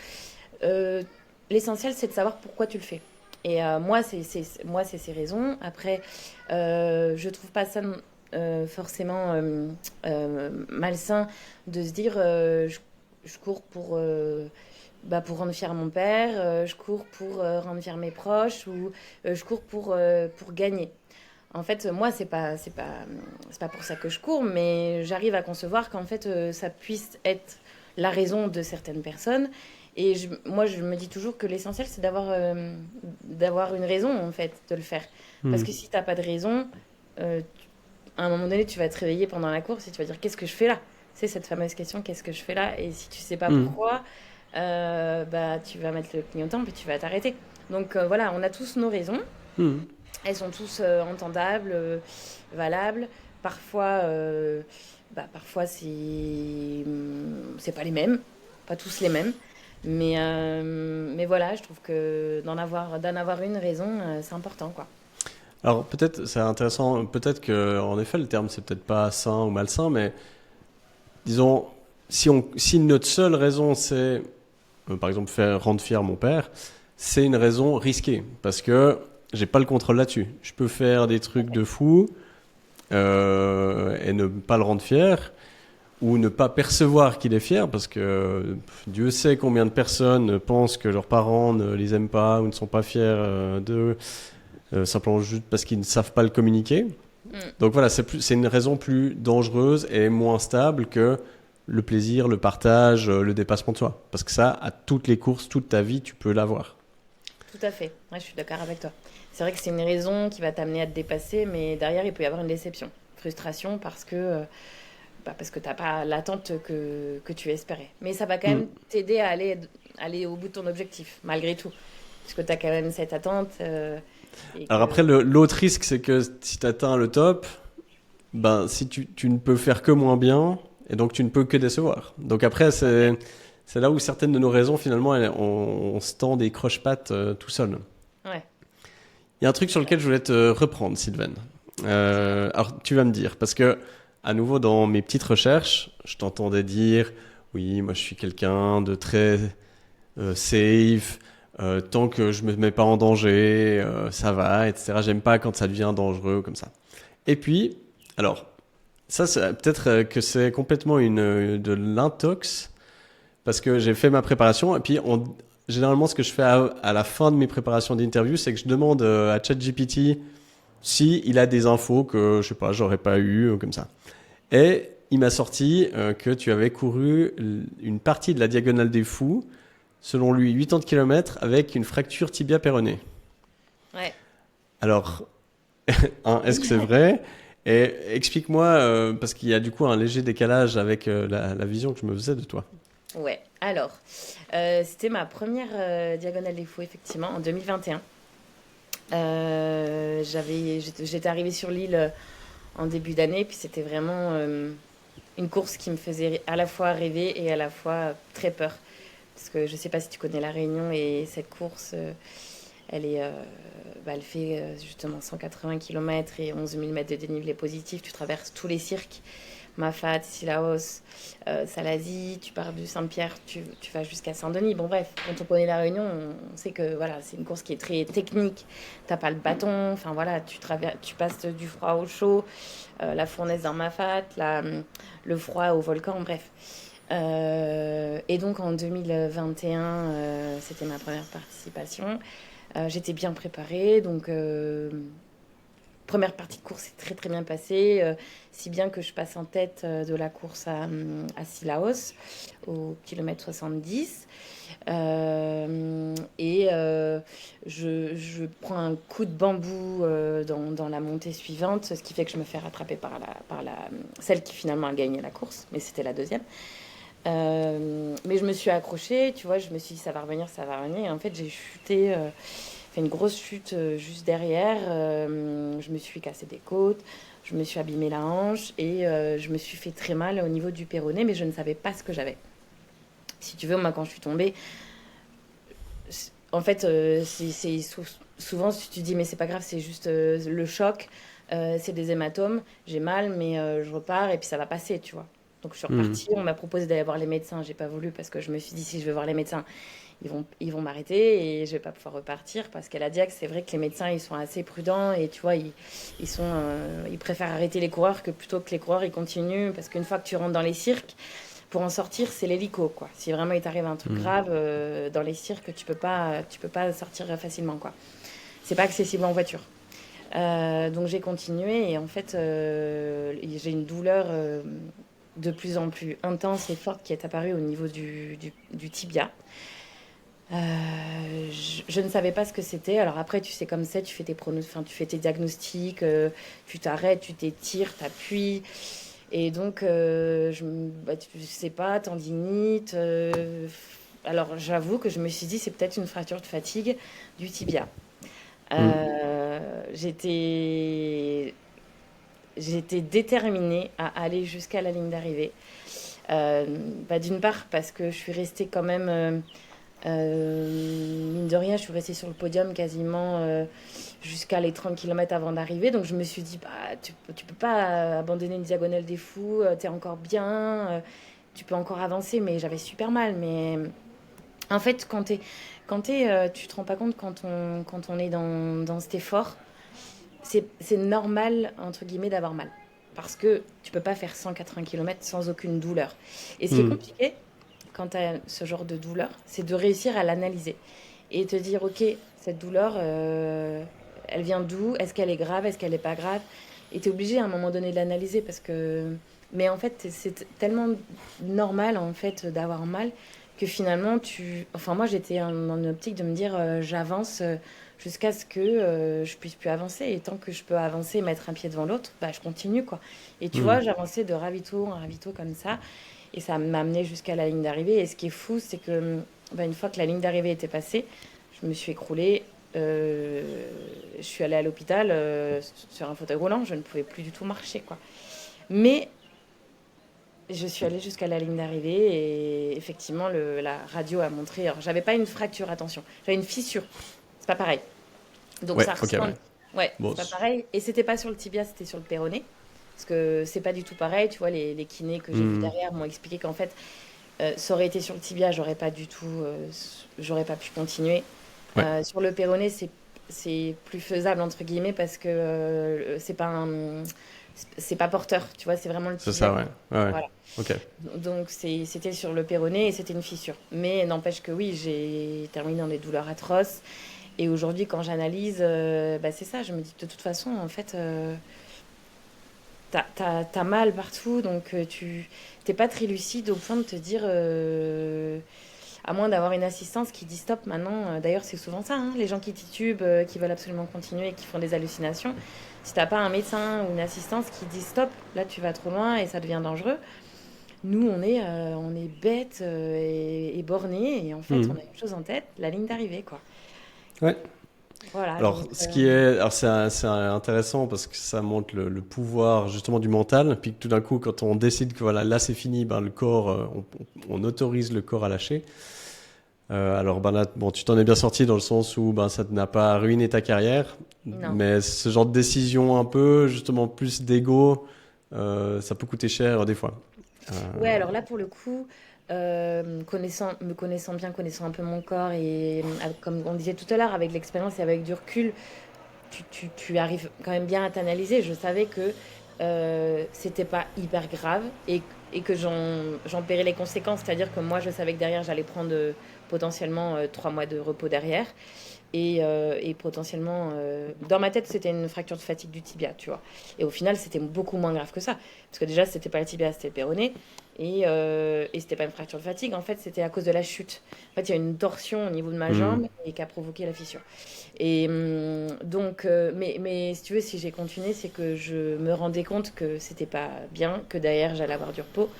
Speaker 2: euh, l'essentiel, c'est de savoir pourquoi tu le fais. Et moi, c'est ces raisons. Après, je trouve pas ça forcément malsain de se dire je cours pour rendre fier mon père, je cours pour rendre fier mes proches ou je cours pour gagner. En fait, moi, c'est pas pour ça que je cours, mais j'arrive à concevoir qu'en fait, ça puisse être la raison de certaines personnes. Et moi, je me dis toujours que l'essentiel, c'est d'avoir une raison, en fait, de le faire. Parce
Speaker 1: Hmm.
Speaker 2: que si t'as pas de raison, à un moment donné, tu vas te réveiller pendant la course et tu vas dire, qu'est-ce que je fais là? C'est cette fameuse question, qu'est-ce que je fais là? Et si tu sais pas
Speaker 1: Hmm.
Speaker 2: pourquoi, bah, tu vas mettre le clignotant puis tu vas t'arrêter. Donc voilà, on a tous nos raisons.
Speaker 1: Hmm.
Speaker 2: Elles sont tous entendables, valables. Parfois, parfois c'est pas les mêmes, pas tous les mêmes. Mais voilà, je trouve que d'en avoir une raison, c'est important, quoi.
Speaker 1: Alors peut-être c'est intéressant, peut-être que en effet le terme c'est peut-être pas sain ou malsain, mais disons si notre seule raison, c'est, par exemple, rendre fier mon père, c'est une raison risquée. Parce que j'ai pas le contrôle là-dessus. Je peux faire des trucs de fou et ne pas le rendre fier, ou ne pas percevoir qu'il est fier, parce que Dieu sait combien de personnes pensent que leurs parents ne les aiment pas ou ne sont pas fiers d'eux, simplement juste parce qu'ils ne savent pas le communiquer. Donc voilà, c'est une raison plus dangereuse et moins stable que le plaisir, le partage, le dépassement de soi. Parce que ça, à toutes les courses, toute ta vie, tu peux l'avoir.
Speaker 2: Tout à fait. Ouais, je suis d'accord avec toi. C'est vrai que c'est une raison qui va t'amener à te dépasser, mais derrière, il peut y avoir une déception, frustration, parce que t'as pas l'attente que tu espérais. Mais ça va quand
Speaker 1: Mm.
Speaker 2: même t'aider à aller au bout de ton objectif, malgré tout. Parce que tu as quand même cette attente. Et
Speaker 1: Alors
Speaker 2: que...
Speaker 1: après, l'autre risque, c'est que si tu atteins le top, ben, si tu ne peux faire que moins bien, et donc tu ne peux que décevoir. Donc après, c'est là où certaines de nos raisons, finalement, on se tend des croche-pattes tout seul.
Speaker 2: Ouais.
Speaker 1: Il y a un truc sur lequel je voulais te reprendre, Sylvain. Alors, tu vas me dire, parce que, à nouveau, dans mes petites recherches, je t'entendais dire, oui, moi je suis quelqu'un de très safe, tant que je me mets pas en danger, ça va, etc. J'aime pas quand ça devient dangereux comme ça. Et puis, alors, ça, peut-être que c'est complètement de l'intox, parce que j'ai fait ma préparation, et puis généralement, ce que je fais à la fin de mes préparations d'interview, c'est que je demande à ChatGPT si il a des infos que, je sais pas, j'aurais pas eu, comme ça. Et il m'a sorti que tu avais couru une partie de la Diagonale des Fous, selon lui 80 km, avec une fracture tibia-péronée.
Speaker 2: Ouais.
Speaker 1: Alors, est-ce que c'est vrai? Et explique-moi, parce qu'il y a du coup un léger décalage avec la vision que je me faisais de toi.
Speaker 2: Ouais. Alors, c'était ma première Diagonale des Fous, effectivement, en 2021. J'étais arrivée sur l'île en début d'année, puis c'était vraiment une course qui me faisait à la fois rêver et à la fois très peur. Parce que je sais pas si tu connais La Réunion et cette course, elle fait justement 180 km et 11 000 mètres de dénivelé positif. Tu traverses tous les cirques, Mafat, Sillaos, Salazie, tu pars du Saint-Pierre, tu vas jusqu'à Saint-Denis. Bon bref, quand on connaît La Réunion, on sait que voilà, c'est une course qui est très technique. T'as pas le bâton, enfin voilà, tu passes du froid au chaud, la fournaise dans Mafat, le froid au volcan, bref. Et donc en 2021, c'était ma première participation. J'étais bien préparée, donc première partie de course est très très bien passée, si bien que je passe en tête de la course à Sillaos, au kilomètre 70. Je prends un coup de bambou dans la montée suivante, ce qui fait que je me fais rattraper par celle qui finalement a gagné la course, mais c'était la deuxième. Mais je me suis accrochée, tu vois, je me suis dit ça va revenir, ça va revenir. Et en fait, j'ai chuté, fait une grosse chute juste derrière. Je me suis cassé des côtes, je me suis abîmé la hanche et je me suis fait très mal au niveau du péroné, mais je ne savais pas ce que j'avais. Si tu veux, moi, quand je suis tombée, en fait, souvent, si tu dis, mais c'est pas grave, c'est juste le choc, c'est des hématomes, j'ai mal, mais je repars et puis ça va passer, tu vois. Donc je suis
Speaker 1: Hmm.
Speaker 2: repartie, on m'a proposé d'aller voir les médecins, j'ai pas voulu parce que je me suis dit, si je vais voir les médecins, ils vont m'arrêter et je vais pas pouvoir repartir parce qu'elle a dit que c'est vrai que les médecins, ils sont assez prudents et tu vois, ils préfèrent arrêter les coureurs que plutôt que les coureurs, ils continuent parce qu'une fois que tu rentres dans les cirques, pour en sortir, c'est l'hélico, quoi. Si vraiment il t'arrive un truc grave dans les cirques, tu peux pas sortir facilement, quoi. C'est pas accessible en voiture. Donc j'ai continué et en fait, j'ai une douleur de plus en plus intense et forte qui est apparue au niveau du tibia. Je ne savais pas ce que c'était. Alors après, tu sais comme ça, tu fais tes diagnostics, tu t'arrêtes, tu t'étires, t'appuies. Et donc, tu sais pas, tendinite. Alors, j'avoue que je me suis dit, c'est peut-être une fracture de fatigue du tibia.
Speaker 1: Hmm.
Speaker 2: J'étais déterminée à aller jusqu'à la ligne d'arrivée. D'une part, parce que je suis restée quand même, mine de rien, je suis restée sur le podium quasiment jusqu'à les 30 km avant d'arriver. Donc je me suis dit, tu peux pas abandonner une diagonale des fous, t'es encore bien. tu peux encore avancer, mais j'avais super mal. Mais en fait, tu te rends pas compte quand on est dans cet effort, c'est normal, entre guillemets, d'avoir mal. Parce que tu peux pas faire 180 km sans aucune douleur. Et ce qui est
Speaker 1: Hmm.
Speaker 2: compliqué, quand tu as ce genre de douleur, c'est de réussir à l'analyser et te dire, ok, cette douleur, elle vient d'où? Est-ce qu'elle est grave? Est-ce qu'elle n'est pas grave? Et tu es obligé à un moment donné de l'analyser parce que... Mais en fait, c'est tellement normal en fait d'avoir mal que finalement tu... Enfin moi j'étais dans une optique de me dire j'avance jusqu'à ce que je puisse plus avancer et tant que je peux avancer et mettre un pied devant l'autre, bah je continue quoi. Et tu
Speaker 1: Hmm.
Speaker 2: vois, j'avançais de ravito en ravito comme ça et ça m'a amené jusqu'à la ligne d'arrivée. Et ce qui est fou, c'est que bah, une fois que la ligne d'arrivée était passée, je me suis écroulée. Je suis allée à l'hôpital sur un fauteuil roulant, je ne pouvais plus du tout marcher, quoi. Mais je suis allée jusqu'à la ligne d'arrivée et effectivement, la radio a montré. Alors, j'avais pas une fracture, attention, j'avais une fissure. C'est pas pareil. Donc,
Speaker 1: Ouais,
Speaker 2: ça
Speaker 1: ok, ouais.
Speaker 2: ressemble. Ouais,
Speaker 1: Bon,
Speaker 2: c'est pas pareil. Et c'était pas sur le tibia, c'était sur le péroné. Parce que c'est pas du tout pareil. Tu vois, les kinés que j'ai vus
Speaker 1: hmm.
Speaker 2: derrière m'ont expliqué qu'en fait, ça aurait été sur le tibia, j'aurais pas pu continuer.
Speaker 1: Ouais,
Speaker 2: Sur le péroné, c'est plus faisable entre guillemets parce que c'est pas porteur, tu vois, c'est vraiment le
Speaker 1: c'est
Speaker 2: tibia.
Speaker 1: ça, ouais. Ouais, ouais.
Speaker 2: Voilà.
Speaker 1: Ok.
Speaker 2: Donc c'était sur le péroné et c'était une fissure. Mais n'empêche que oui, j'ai terminé dans des douleurs atroces. Et aujourd'hui, quand j'analyse, bah, c'est ça, je me dis que de toute façon, en fait, t'as mal partout, donc tu t'es pas très lucide au point de te dire, à moins d'avoir une assistance qui dit stop maintenant. D'ailleurs, c'est souvent ça, hein, les gens qui titubent, qui veulent absolument continuer et qui font des hallucinations. Si t'as pas un médecin ou une assistance qui dit stop, là tu vas trop loin et ça devient dangereux. Nous, on est bêtes et bornés et en fait, on
Speaker 1: Hmm.
Speaker 2: a une chose en tête, la ligne d'arrivée, quoi.
Speaker 1: Ouais.
Speaker 2: Voilà,
Speaker 1: Alors,
Speaker 2: donc
Speaker 1: c'est intéressant parce que ça montre le pouvoir justement du mental. Puis que tout d'un coup, quand on décide que voilà, là c'est fini, ben le corps, on autorise le corps à lâcher. Alors ben là, bon, tu t'en es bien sorti dans le sens où ben ça n'a pas ruiné ta carrière,
Speaker 2: non.
Speaker 1: mais ce genre de décision un peu justement plus d'ego, ça peut coûter cher des fois. Euh,
Speaker 2: Ouais, alors là, pour le coup, me connaissant bien, connaissant un peu mon corps et comme on disait tout à l'heure, avec l'expérience et avec du recul, tu arrives quand même bien à t'analyser. Je savais que c'était pas hyper grave et que j'en paierais les conséquences. C'est-à-dire que moi, je savais que derrière, j'allais prendre potentiellement 3 mois de repos derrière. Et potentiellement, dans ma tête, c'était une fracture de fatigue du tibia, tu vois. Et au final, c'était beaucoup moins grave que ça. Parce que déjà, c'était pas le tibia, c'était le péroné. Et c'était pas une fracture de fatigue, en fait, c'était à cause de la chute. En fait, il y a une torsion au niveau de ma
Speaker 1: hmm,
Speaker 2: jambe et qui a provoqué la fissure. Et donc, mais si tu veux, si j'ai continué, c'est que je me rendais compte que c'était pas bien, que derrière, j'allais avoir du repos,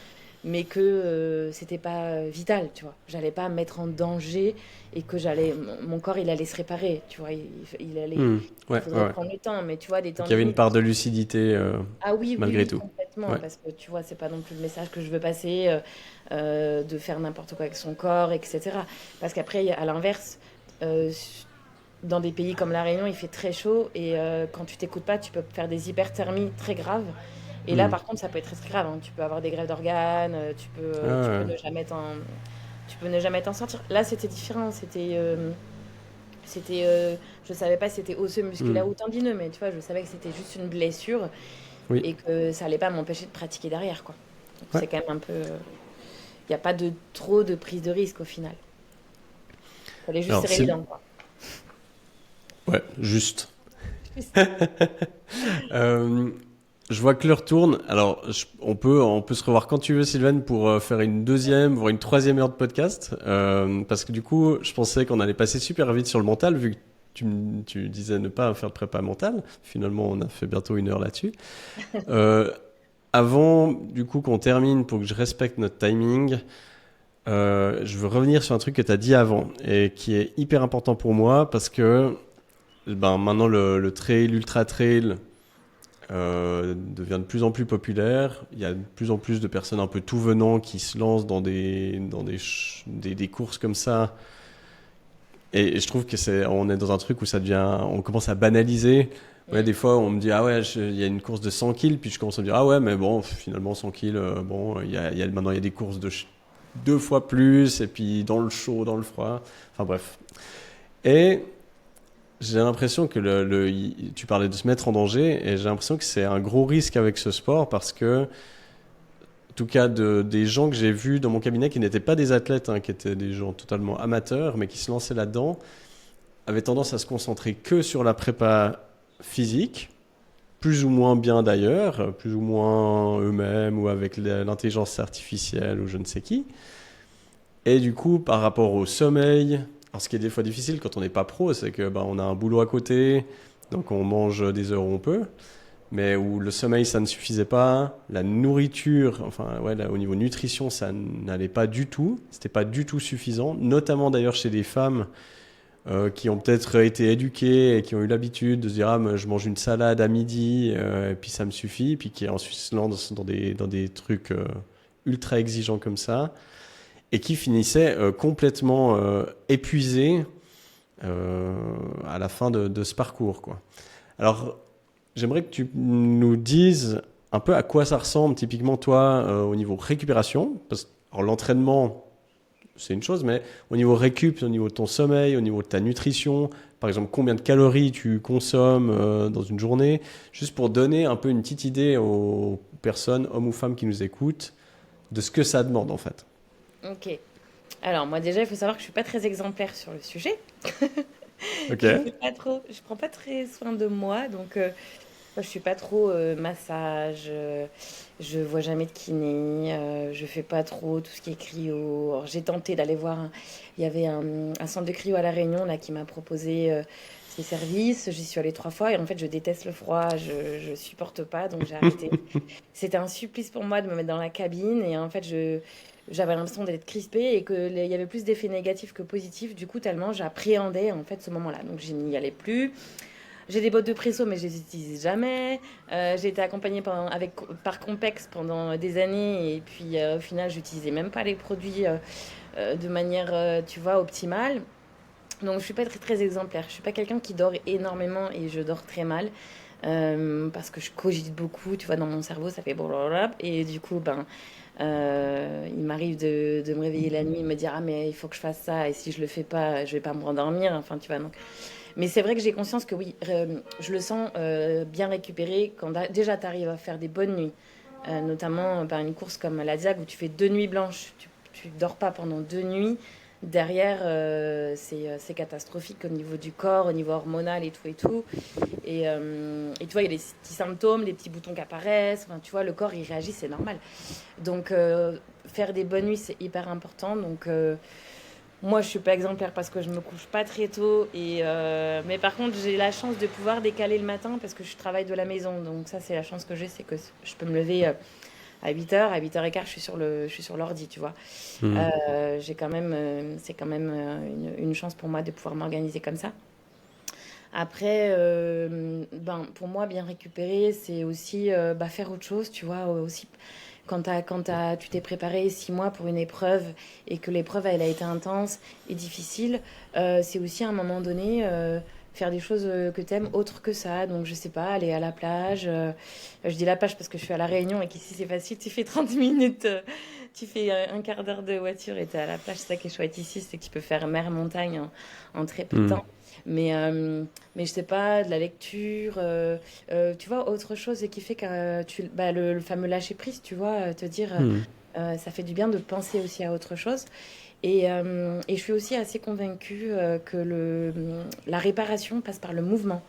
Speaker 2: mais que c'était pas vital, tu vois. J'allais pas me mettre en danger et que mon corps, il allait se réparer, tu vois.
Speaker 1: hmm.
Speaker 2: Il
Speaker 1: Ouais, ouais,
Speaker 2: faudrait
Speaker 1: ouais.
Speaker 2: prendre le temps, mais tu vois, des temps
Speaker 1: Donc il y avait une
Speaker 2: limites.
Speaker 1: part de lucidité
Speaker 2: Ah oui, oui,
Speaker 1: malgré
Speaker 2: oui,
Speaker 1: tout.
Speaker 2: complètement,
Speaker 1: Ouais.
Speaker 2: parce que tu vois, c'est pas non plus le message que je veux passer, de faire n'importe quoi avec son corps, etc. Parce qu'après, à l'inverse, euh, dans des pays comme La Réunion, il fait très chaud et quand tu t'écoutes pas, tu peux faire des hyperthermies très graves. Et là,
Speaker 1: Hmm.
Speaker 2: par contre, ça peut être très, très grave, hein. Tu peux avoir des grèves d'organes,
Speaker 1: Ah,
Speaker 2: tu peux
Speaker 1: ouais.
Speaker 2: ne jamais tu peux ne jamais t'en sortir. Là, c'était différent. C'était, je savais pas si c'était osseux,
Speaker 1: Hmm.
Speaker 2: musculaire ou tendineux, mais tu vois, je savais que c'était juste une blessure
Speaker 1: Oui.
Speaker 2: et que ça allait pas m'empêcher de pratiquer derrière, quoi. Donc
Speaker 1: Ouais.
Speaker 2: c'est quand même un peu, il n'y a pas de trop de prise de risque au final. Fallait juste
Speaker 1: Alors,
Speaker 2: serrer les dents, quoi.
Speaker 1: ouais, juste. Euh, je vois que l'heure tourne. Alors, on peut se revoir quand tu veux, Sylvain, pour faire une deuxième, voire une troisième heure de podcast. Parce que du coup, je pensais qu'on allait passer super vite sur le mental, vu que tu disais ne pas faire de prépa mentale. Finalement, on a fait bientôt une heure là-dessus. Euh, Avant, du coup, qu'on termine, pour que je respecte notre timing, je veux revenir sur un truc que tu as dit avant et qui est hyper important pour moi parce que ben, maintenant le trail, l'ultra trail devient de plus en plus populaire. Il y a de plus en plus de personnes un peu tout venant qui se lancent dans des courses comme ça Et je trouve que on est dans un truc où on commence à banaliser. Ouais, des fois, on me dit, ah ouais, il y a une course de 100 kills, puis je commence à me dire, ah ouais, mais bon, finalement, 100 kills, bon, maintenant, il y a des courses de 2 fois plus, et puis dans le chaud, dans le froid. Enfin, bref. Et j'ai l'impression que tu parlais de se mettre en danger, et j'ai l'impression que c'est un gros risque avec ce sport, parce que, en tout cas, des gens que j'ai vus dans mon cabinet, qui n'étaient pas des athlètes, hein, qui étaient des gens totalement amateurs, mais qui se lançaient là-dedans, avaient tendance à se concentrer que sur la prépa physique, plus ou moins bien d'ailleurs, plus ou moins eux-mêmes ou avec l'intelligence artificielle ou je ne sais qui. Et du coup, par rapport au sommeil, alors ce qui est des fois difficile quand on n'est pas pro, c'est que on a un boulot à côté, donc on mange des heures où on peut, mais où le sommeil ça ne suffisait pas, la nourriture, enfin ouais, là, au niveau nutrition ça n'allait pas du tout, c'était pas du tout suffisant, notamment d'ailleurs chez des femmes qui ont peut-être été éduqués et qui ont eu l'habitude de se dire ah mais je mange une salade à midi et puis ça me suffit, puis qui ensuite se lancent dans des trucs ultra exigeants comme ça et qui finissaient complètement épuisés à la fin de ce parcours, quoi. Alors j'aimerais que tu nous dises un peu à quoi ça ressemble typiquement toi au niveau récupération, parce que alors, l'entraînement c'est une chose, mais au niveau récup, au niveau de ton sommeil, au niveau de ta nutrition, par exemple, combien de calories tu consommes dans une journée, juste pour donner un peu une petite idée aux personnes, hommes ou femmes qui nous écoutent, de ce que ça demande en fait.
Speaker 2: Ok. Alors moi déjà, il faut savoir que je suis pas très exemplaire sur le sujet.
Speaker 1: Ok.
Speaker 2: Je prends pas très soin de moi, donc moi, je suis pas trop massage. Je vois jamais de kiné. Je fais pas trop tout ce qui est cryo. Alors, j'ai tenté d'aller voir. Il y avait un centre de cryo à La Réunion là qui m'a proposé ses services. J'y suis allée 3 fois et en fait, je déteste le froid. Je supporte pas, donc j'ai arrêté. C'était un supplice pour moi de me mettre dans la cabine et en fait, j'avais l'impression d'être crispée et qu'il y avait plus d'effets négatifs que positifs. Du coup, tellement j'appréhendais en fait ce moment-là. Donc, je n'y allais plus. J'ai des bottes de presso, mais je les utilise jamais. J'ai été accompagnée par Compex pendant des années et puis au final, j'utilisais même pas les produits de manière, tu vois, optimale. Donc, je suis pas très, très exemplaire. Je suis pas quelqu'un qui dort énormément et je dors très mal parce que je cogite beaucoup. Tu vois, dans mon cerveau, ça fait blablabla. Et du coup, il m'arrive de me réveiller la nuit et me dire ah mais il faut que je fasse ça et si je le fais pas, je vais pas me rendormir. Enfin, tu vois. Donc, mais c'est vrai que j'ai conscience que oui, je le sens bien récupéré quand déjà tu arrives à faire des bonnes nuits, notamment par une course comme la Diag où tu fais 2 nuits blanches, tu dors pas pendant 2 nuits. Derrière, c'est catastrophique au niveau du corps, au niveau hormonal et tout et tout. Et tu vois, il y a des petits symptômes, les petits boutons qui apparaissent. Enfin, tu vois, le corps, il réagit, c'est normal. Donc, faire des bonnes nuits, c'est hyper important. Donc, moi, je suis pas exemplaire parce que je me couche pas très tôt. Mais par contre, j'ai la chance de pouvoir décaler le matin parce que je travaille de la maison. Donc ça, c'est la chance que j'ai, c'est que je peux me lever à 8h. À 8h15, je suis sur l'ordi, tu vois.
Speaker 1: Hmm.
Speaker 2: J'ai quand même, c'est quand même une chance pour moi de pouvoir m'organiser comme ça. Après, pour moi, bien récupérer, c'est aussi faire autre chose, tu vois. Aussi, tu t'es préparé 6 mois pour une épreuve et que l'épreuve, elle a été intense et difficile, c'est aussi à un moment donné faire des choses que t'aimes autre que ça. Donc, je sais pas, aller à la plage. Je dis la plage parce que je suis à La Réunion et qu'ici, c'est facile. Tu fais 30 minutes, tu fais un quart d'heure de voiture et t'es à la plage. C'est ça qui est chouette ici, c'est que tu peux faire mer-montagne en très peu de
Speaker 1: Hmm.
Speaker 2: temps. Mais, mais je sais pas, de la lecture, tu vois, autre chose qui fait que le fameux lâcher prise, tu vois, te dire,
Speaker 1: Hmm.
Speaker 2: ça fait du bien de penser aussi à autre chose. Et je suis aussi assez convaincue que la réparation passe par le mouvement.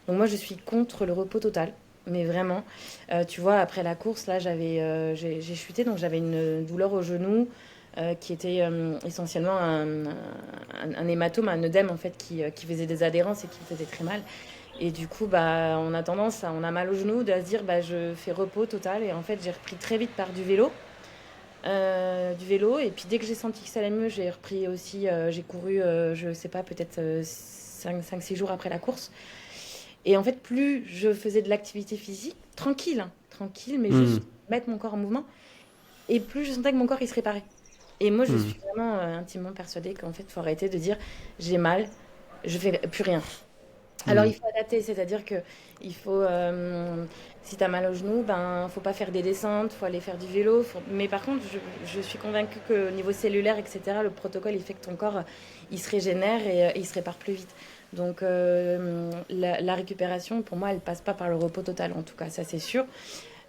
Speaker 2: Donc moi, je suis contre le repos total. Mais vraiment, tu vois, après la course, là, j'ai chuté, donc j'avais une douleur au genou qui était essentiellement un hématome, un œdème en fait, qui faisait des adhérences et qui me faisait très mal. Et du coup, on a tendance, on a mal au genou, de se dire, je fais repos total. Et en fait, j'ai repris très vite par du vélo. Et puis dès que j'ai senti que ça allait mieux, j'ai repris aussi, j'ai couru, je sais pas, peut-être 5-6 jours après la course. Et en fait, plus je faisais de l'activité physique, tranquille, hein, tranquille, mais
Speaker 1: Hmm.
Speaker 2: juste mettre mon corps en mouvement, et plus je sentais que mon corps il se réparait. Et moi, je
Speaker 1: Hmm.
Speaker 2: suis vraiment intimement persuadée qu'en fait, il faut arrêter de dire j'ai mal, je fais plus rien. Alors,
Speaker 1: Hmm.
Speaker 2: il faut adapter, c'est-à-dire que il faut, si tu as mal au genou, ben, faut pas faire des descentes, faut aller faire du vélo. Mais par contre, je suis convaincue qu'au niveau cellulaire, etc., le protocole, il fait que ton corps, il se régénère et il se répare plus vite. Donc, la récupération, pour moi, elle passe pas par le repos total, en tout cas, ça c'est sûr.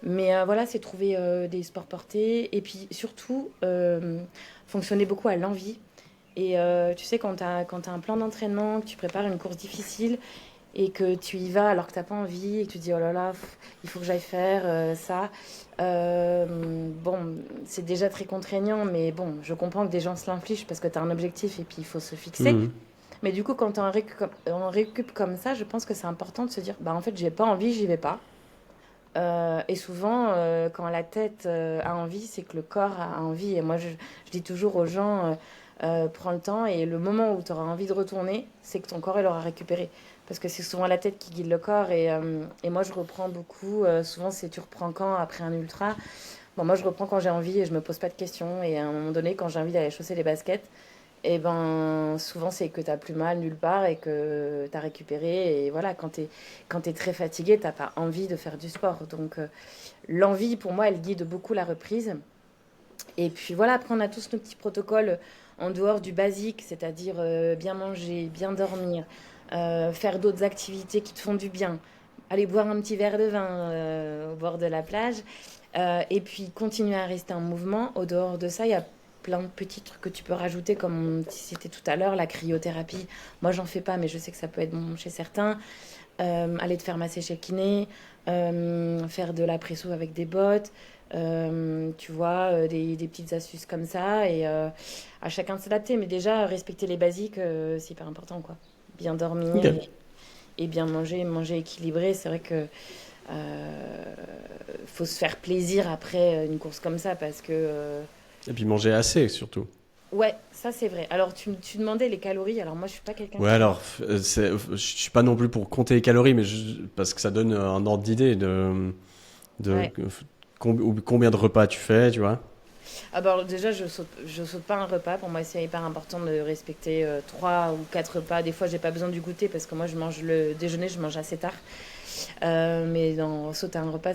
Speaker 2: Mais voilà, c'est trouver des sports portés et puis surtout fonctionner beaucoup à l'envie. Et tu sais, quand tu as un plan d'entraînement, que tu prépares une course difficile et que tu y vas alors que tu n'as pas envie et que tu te dis oh là là, il faut que j'aille faire ça. Bon, c'est déjà très contraignant, mais bon, je comprends que des gens se l'infligent parce que tu as un objectif et puis il faut se fixer.
Speaker 1: Hmm.
Speaker 2: Mais du coup, quand tu es en récup comme ça, je pense que c'est important de se dire bah en fait, j'ai pas envie, j'y vais pas. Et souvent, quand la tête a envie, c'est que le corps a envie. Et moi, je dis toujours aux gens, prends le temps et le moment où tu auras envie de retourner, c'est que ton corps, il aura récupéré. Parce que c'est souvent la tête qui guide le corps. Et moi, je reprends beaucoup. Souvent, c'est tu reprends quand après un ultra. Bon, moi, je reprends quand j'ai envie et je me pose pas de questions. Et à un moment donné, quand j'ai envie d'aller chausser les baskets, et ben, souvent, c'est que tu as plus mal nulle part et que tu as récupéré. Et voilà, quand tu es très fatigué, tu pas envie de faire du sport. Donc, l'envie, pour moi, elle guide beaucoup la reprise. Et puis voilà, après, on a tous nos petits protocoles en dehors du basique, c'est-à-dire bien manger, bien dormir, faire d'autres activités qui te font du bien, aller boire un petit verre de vin au bord de la plage, et puis continuer à rester en mouvement. Au dehors de ça, il y a plein de petits trucs que tu peux rajouter, comme c'était tout à l'heure, la cryothérapie. Moi, j'en fais pas, mais je sais que ça peut être bon chez certains. Aller te faire masser chez le kiné, faire de la presso avec des bottes, tu vois, des petites astuces comme ça, et à chacun de s'adapter. Mais déjà, respecter les basiques, c'est hyper important, quoi. Bien dormir
Speaker 1: Ok.
Speaker 2: et bien manger, manger équilibré. C'est vrai que faut se faire plaisir après une course comme ça, parce que
Speaker 1: Et puis manger assez surtout.
Speaker 2: ouais, ça c'est vrai. Alors tu demandais les calories. Alors moi, je suis pas quelqu'un
Speaker 1: Ouais,
Speaker 2: qui
Speaker 1: alors, je suis pas non plus pour compter les calories, mais parce que ça donne un ordre d'idée de
Speaker 2: ouais.
Speaker 1: combien de repas tu fais, tu vois.
Speaker 2: Ah bah alors déjà, je saute pas un repas. Pour moi, c'est hyper important de respecter 3 ou 4 repas. Des fois, j'ai pas besoin du goûter parce que moi, je mange le déjeuner, je mange assez tard. Mais dans sauter un repas,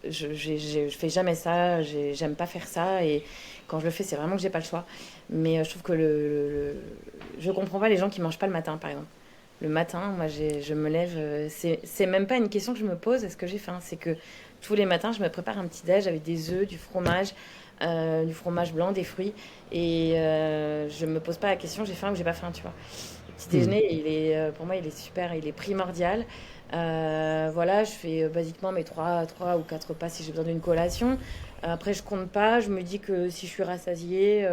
Speaker 2: je fais jamais ça. J'aime pas faire ça. Et quand je le fais, c'est vraiment que j'ai pas le choix. Mais je trouve que je comprends pas les gens qui mangent pas le matin, par exemple. Le matin, moi, je me lève. C'est même pas une question que je me pose. Est-ce que j'ai faim? C'est que tous les matins, je me prépare un petit déj avec des œufs, du fromage blanc, des fruits. Et je me pose pas la question, j'ai faim ou j'ai pas faim, tu vois. Le petit
Speaker 1: Hmm.
Speaker 2: déjeuner, pour moi, il est super, il est primordial. Voilà, je fais basiquement mes 3 ou 4 repas si j'ai besoin d'une collation. Après, je compte pas, je me dis que si je suis rassasiée,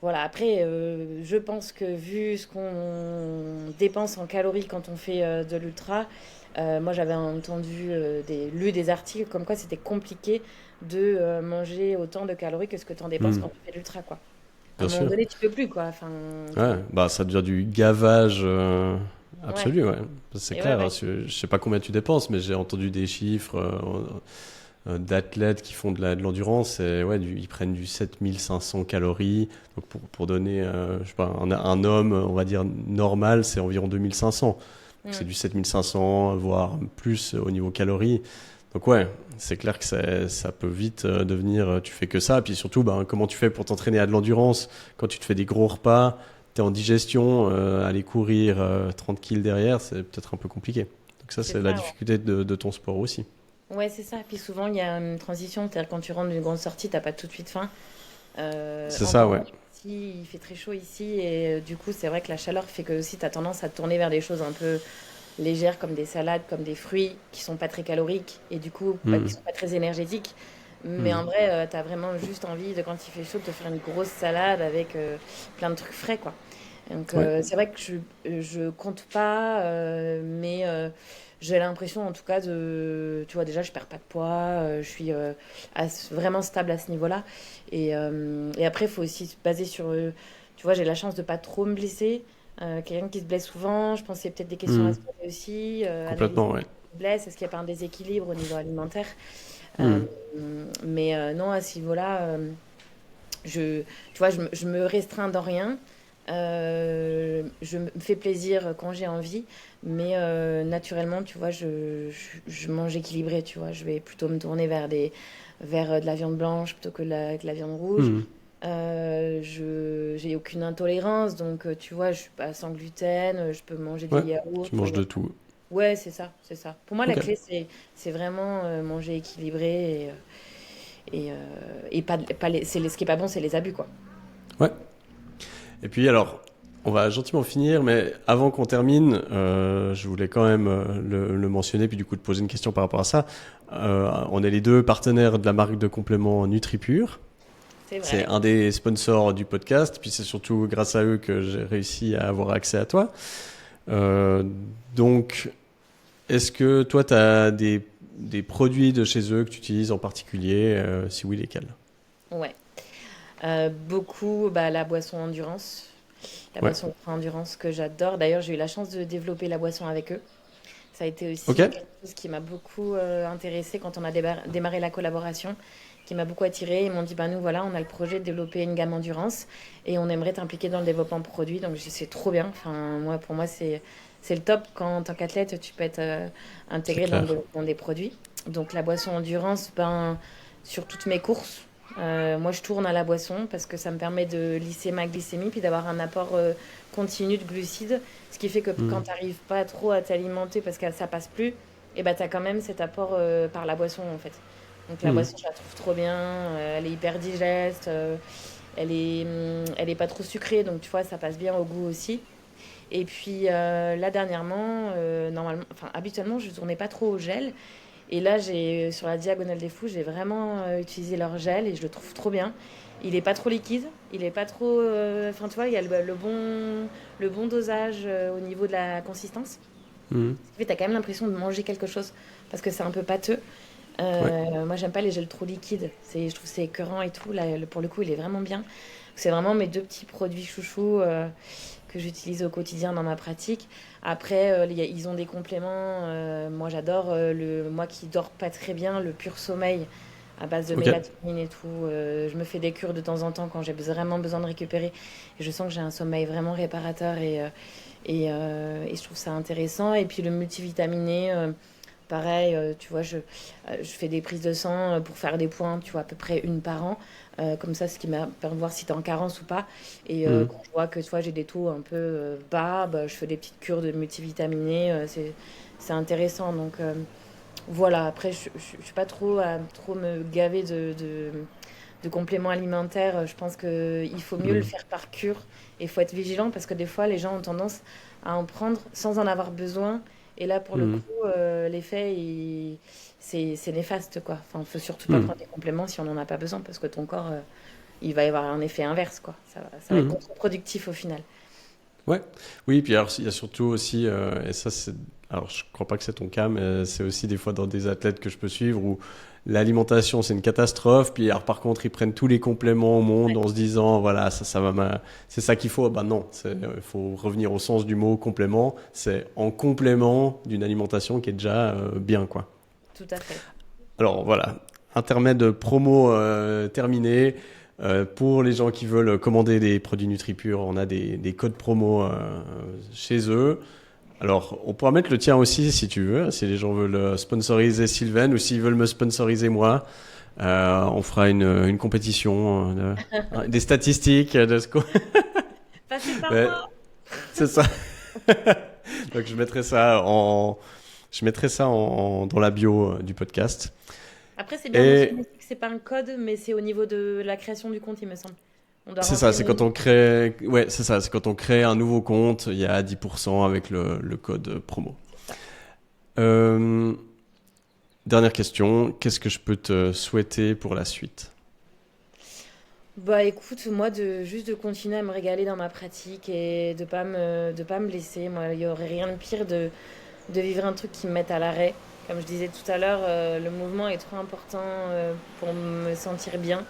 Speaker 2: voilà, après, je pense que vu ce qu'on dépense en calories quand on fait de l'ultra, moi j'avais entendu, lu des articles comme quoi c'était compliqué de manger autant de calories que ce que tu en dépenses
Speaker 1: Hmm.
Speaker 2: quand tu fais de l'ultra, quoi. À un
Speaker 1: Bien
Speaker 2: moment
Speaker 1: sûr.
Speaker 2: donné, tu peux plus, quoi. Enfin,
Speaker 1: Ouais, bah ça devient du gavage
Speaker 2: ouais.
Speaker 1: absolu, ouais. C'est
Speaker 2: Et ouais,
Speaker 1: clair, hein,
Speaker 2: ouais.
Speaker 1: je sais pas combien tu dépenses, mais j'ai entendu des chiffres d'athlètes qui font de l'endurance et ouais, ils prennent du 7500 calories. Donc pour donner, je sais pas, un homme, on va dire normal, c'est environ 2500. Donc c'est
Speaker 2: Mm.
Speaker 1: du 7500, voire plus au niveau calories. Donc ouais, c'est clair que ça peut vite devenir, tu fais que ça. Puis surtout, ben, comment tu fais pour t'entraîner à de l'endurance quand tu te fais des gros repas, tu es en digestion, aller courir 30 kills derrière, c'est peut-être un peu compliqué. Donc ça,
Speaker 2: C'est
Speaker 1: c'est la
Speaker 2: ça, ouais.
Speaker 1: difficulté de ton sport aussi.
Speaker 2: Ouais, c'est ça. Puis souvent, il y a une transition. C'est-à-dire, quand tu rentres d'une grande sortie, t'as pas tout de suite faim.
Speaker 1: C'est
Speaker 2: En
Speaker 1: ça,
Speaker 2: temps
Speaker 1: ouais.
Speaker 2: ici, il fait très chaud ici. Et du coup, c'est vrai que la chaleur fait que aussi, tu as tendance à te tourner vers des choses un peu légères, comme des salades, comme des fruits, qui sont pas très caloriques. Et du coup, qui
Speaker 1: Hmm,
Speaker 2: sont pas très énergétiques. Mais en
Speaker 1: hmm.
Speaker 2: vrai, tu as vraiment juste envie, de quand il fait chaud, de te faire une grosse salade avec plein de trucs frais, quoi. Donc,
Speaker 1: Ouais.
Speaker 2: c'est vrai que je compte pas, mais j'ai l'impression, en tout cas, tu vois, déjà, je perds pas de poids, je suis vraiment stable à ce niveau-là. Et après, il faut aussi se baser sur, tu vois, j'ai la chance de pas trop me blesser. Quelqu'un qui se blesse souvent, je pense qu'il y a peut-être des questions à
Speaker 1: Hmm.
Speaker 2: se poser aussi, analyser
Speaker 1: Complètement, ouais.
Speaker 2: qui se blesse, est-ce qu'il n'y a pas un déséquilibre au niveau alimentaire? Euh,
Speaker 1: Hmm.
Speaker 2: mais non, à ce niveau-là, Tu vois, je me restreins dans rien. Je me fais plaisir quand j'ai envie, mais naturellement, tu vois, je mange équilibré, tu vois. Je vais plutôt me tourner vers de la viande blanche plutôt que la viande rouge.
Speaker 1: Mhm.
Speaker 2: J'ai aucune intolérance, donc tu vois, je suis pas sans gluten, je peux manger des
Speaker 1: Ouais,
Speaker 2: yaourts.
Speaker 1: tu manges de tout.
Speaker 2: Ouais, c'est ça, c'est ça. Pour moi, la
Speaker 1: Ok.
Speaker 2: clé, c'est vraiment manger équilibré et pas ce qui est pas bon, c'est les abus, quoi.
Speaker 1: Ouais. Et puis alors, on va gentiment finir, mais avant qu'on termine, je voulais quand même le mentionner, puis du coup te poser une question par rapport à ça. On est les deux partenaires de la marque de compléments NutriPure.
Speaker 2: C'est
Speaker 1: C'est
Speaker 2: vrai.
Speaker 1: un des sponsors du podcast, puis c'est surtout grâce à eux que j'ai réussi à avoir accès à toi. Euh, donc, est-ce que toi, tu as des produits de chez eux que tu utilises en particulier? Si oui, lesquels?
Speaker 2: Ouais. Beaucoup, bah, la boisson endurance. La
Speaker 1: Ouais.
Speaker 2: boisson ultra endurance que j'adore. D'ailleurs, j'ai eu la chance de développer la boisson avec eux. Ça a été
Speaker 1: Ok.
Speaker 2: aussi quelque chose qui m'a beaucoup intéressée quand on a démarré la collaboration, qui m'a beaucoup attirée. Ils m'ont dit, bah, nous, voilà, on a le projet de développer une gamme endurance et on aimerait t'impliquer dans le développement de produits. Donc, j'ai dit, c'est trop bien. Enfin, moi, pour moi, c'est le top quand, en tant qu'athlète, tu peux être
Speaker 1: C'est
Speaker 2: intégré dans le
Speaker 1: clair.
Speaker 2: développement des produits. Donc, la boisson endurance, ben, sur toutes mes courses, moi, je tourne à la boisson parce que ça me permet de lisser ma glycémie puis d'avoir un apport continu de glucides. Ce qui fait que quand
Speaker 1: Hmm.
Speaker 2: tu n'arrives pas trop à t'alimenter parce que ça passe plus, et ben, tu as quand même cet apport par la boisson en fait. Donc la
Speaker 1: Hmm.
Speaker 2: boisson, je la trouve trop bien. Elle est hyper digeste. Elle est pas trop sucrée. Donc tu vois, ça passe bien au goût aussi. Et puis là, dernièrement, normalement, enfin, habituellement, je tournais pas trop au gel. Et là, sur la Diagonale des Fous, j'ai vraiment utilisé leur gel et je le trouve trop bien. Il est pas trop liquide, il est pas trop. Enfin, tu vois, il y a le bon dosage au niveau de la consistance.
Speaker 1: Hmm.
Speaker 2: Ce qui fait que tu as quand même l'impression de manger quelque chose parce que c'est un peu pâteux.
Speaker 1: Ouais.
Speaker 2: Moi, j'aime pas les gels trop liquides. Je trouve que c'est écœurant et tout. Là, pour le coup, il est vraiment bien. C'est vraiment mes deux petits produits chouchous que j'utilise au quotidien dans ma pratique. Après, ils ont des compléments. Moi, j'adore moi qui dors pas très bien, le pur sommeil à base de
Speaker 1: Ok.
Speaker 2: mélatonine et tout. Je me fais des cures de temps en temps quand j'ai vraiment besoin de récupérer. Et je sens que j'ai un sommeil vraiment réparateur et je trouve ça intéressant. Et puis le multivitaminé. Pareil, tu vois, je fais des prises de sang pour faire des points, tu vois, à peu près une par an. Comme ça, ce qui m'a permis de voir si tu es en carence ou pas. Et
Speaker 1: Hmm.
Speaker 2: quand je vois que soit j'ai des taux un peu bas, bah, je fais des petites cures de multivitaminé. C'est intéressant. Donc voilà, après, je ne suis pas trop à trop me gaver de compléments alimentaires. Je pense qu'il faut mieux le
Speaker 1: Hmm.
Speaker 2: faire par cure. Et il faut être vigilant parce que des fois, les gens ont tendance à en prendre sans en avoir besoin. Et là, pour le
Speaker 1: Hmm.
Speaker 2: coup, l'effet, c'est néfaste, quoi. Enfin, faut surtout pas
Speaker 1: Hmm.
Speaker 2: prendre des compléments si on n'en a pas besoin parce que ton corps, il va y avoir un effet inverse, quoi. Ça va être
Speaker 1: Hmm.
Speaker 2: contre-productif au final.
Speaker 1: Ouais, oui, puis alors il y a surtout aussi, et ça c'est, alors je crois pas que c'est ton cas, mais c'est aussi des fois dans des athlètes que je peux suivre où l'alimentation c'est une catastrophe, puis alors par contre ils prennent tous les compléments au monde en se disant voilà ça va, c'est ça qu'il faut. Bah non, il faut revenir au sens du mot complément, c'est en complément d'une alimentation qui est déjà bien quoi.
Speaker 2: Tout à fait.
Speaker 1: Alors voilà, intermède promo terminé. Pour les gens qui veulent commander des produits NutriPure, on a des codes promo chez eux. Alors, on pourra mettre le tien aussi si tu veux, si les gens veulent sponsoriser Sylvain ou s'ils veulent me sponsoriser moi. On fera une compétition, des statistiques de ce qu'on...
Speaker 2: Passez par
Speaker 1: Ouais,
Speaker 2: moi.
Speaker 1: c'est ça. Donc je mettrai ça dans la bio du podcast.
Speaker 2: Après, c'est bien
Speaker 1: Et
Speaker 2: mentionné que c'est pas un code, mais c'est au niveau de la création du compte, il me semble. On doit
Speaker 1: c'est ça,
Speaker 2: rentrer
Speaker 1: c'est
Speaker 2: nos...
Speaker 1: quand on crée, ouais, c'est ça, c'est quand on crée un nouveau compte, il y a 10% avec le code promo.
Speaker 2: C'est ça.
Speaker 1: Euh, Dernière question, qu'est-ce que je peux te souhaiter pour la suite?
Speaker 2: Bah écoute, moi juste de continuer à me régaler dans ma pratique et de pas me blesser. Moi, il y aurait rien de pire de vivre un truc qui me mette à l'arrêt. Comme je disais tout à l'heure, le mouvement est trop important pour me sentir bien.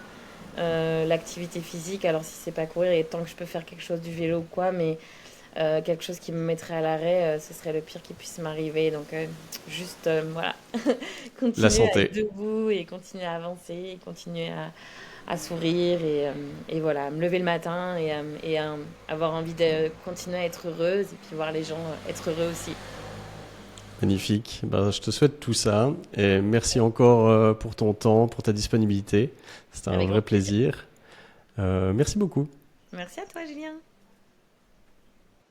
Speaker 2: L'activité physique, alors si c'est pas courir et tant que je peux faire quelque chose du vélo ou quoi, mais quelque chose qui me mettrait à l'arrêt, ce serait le pire qui puisse m'arriver. Donc, juste, voilà,
Speaker 1: La
Speaker 2: continuer à
Speaker 1: santé.
Speaker 2: être debout et continuer à avancer, et continuer à sourire et voilà, me lever le matin et avoir envie de continuer à être heureuse et puis voir les gens être heureux aussi.
Speaker 1: Magnifique. Ben, je te souhaite tout ça et merci encore pour ton temps, pour ta disponibilité. C'était un
Speaker 2: Avec
Speaker 1: vrai
Speaker 2: grand plaisir.
Speaker 1: plaisir. Merci beaucoup.
Speaker 2: Merci à toi, Julien.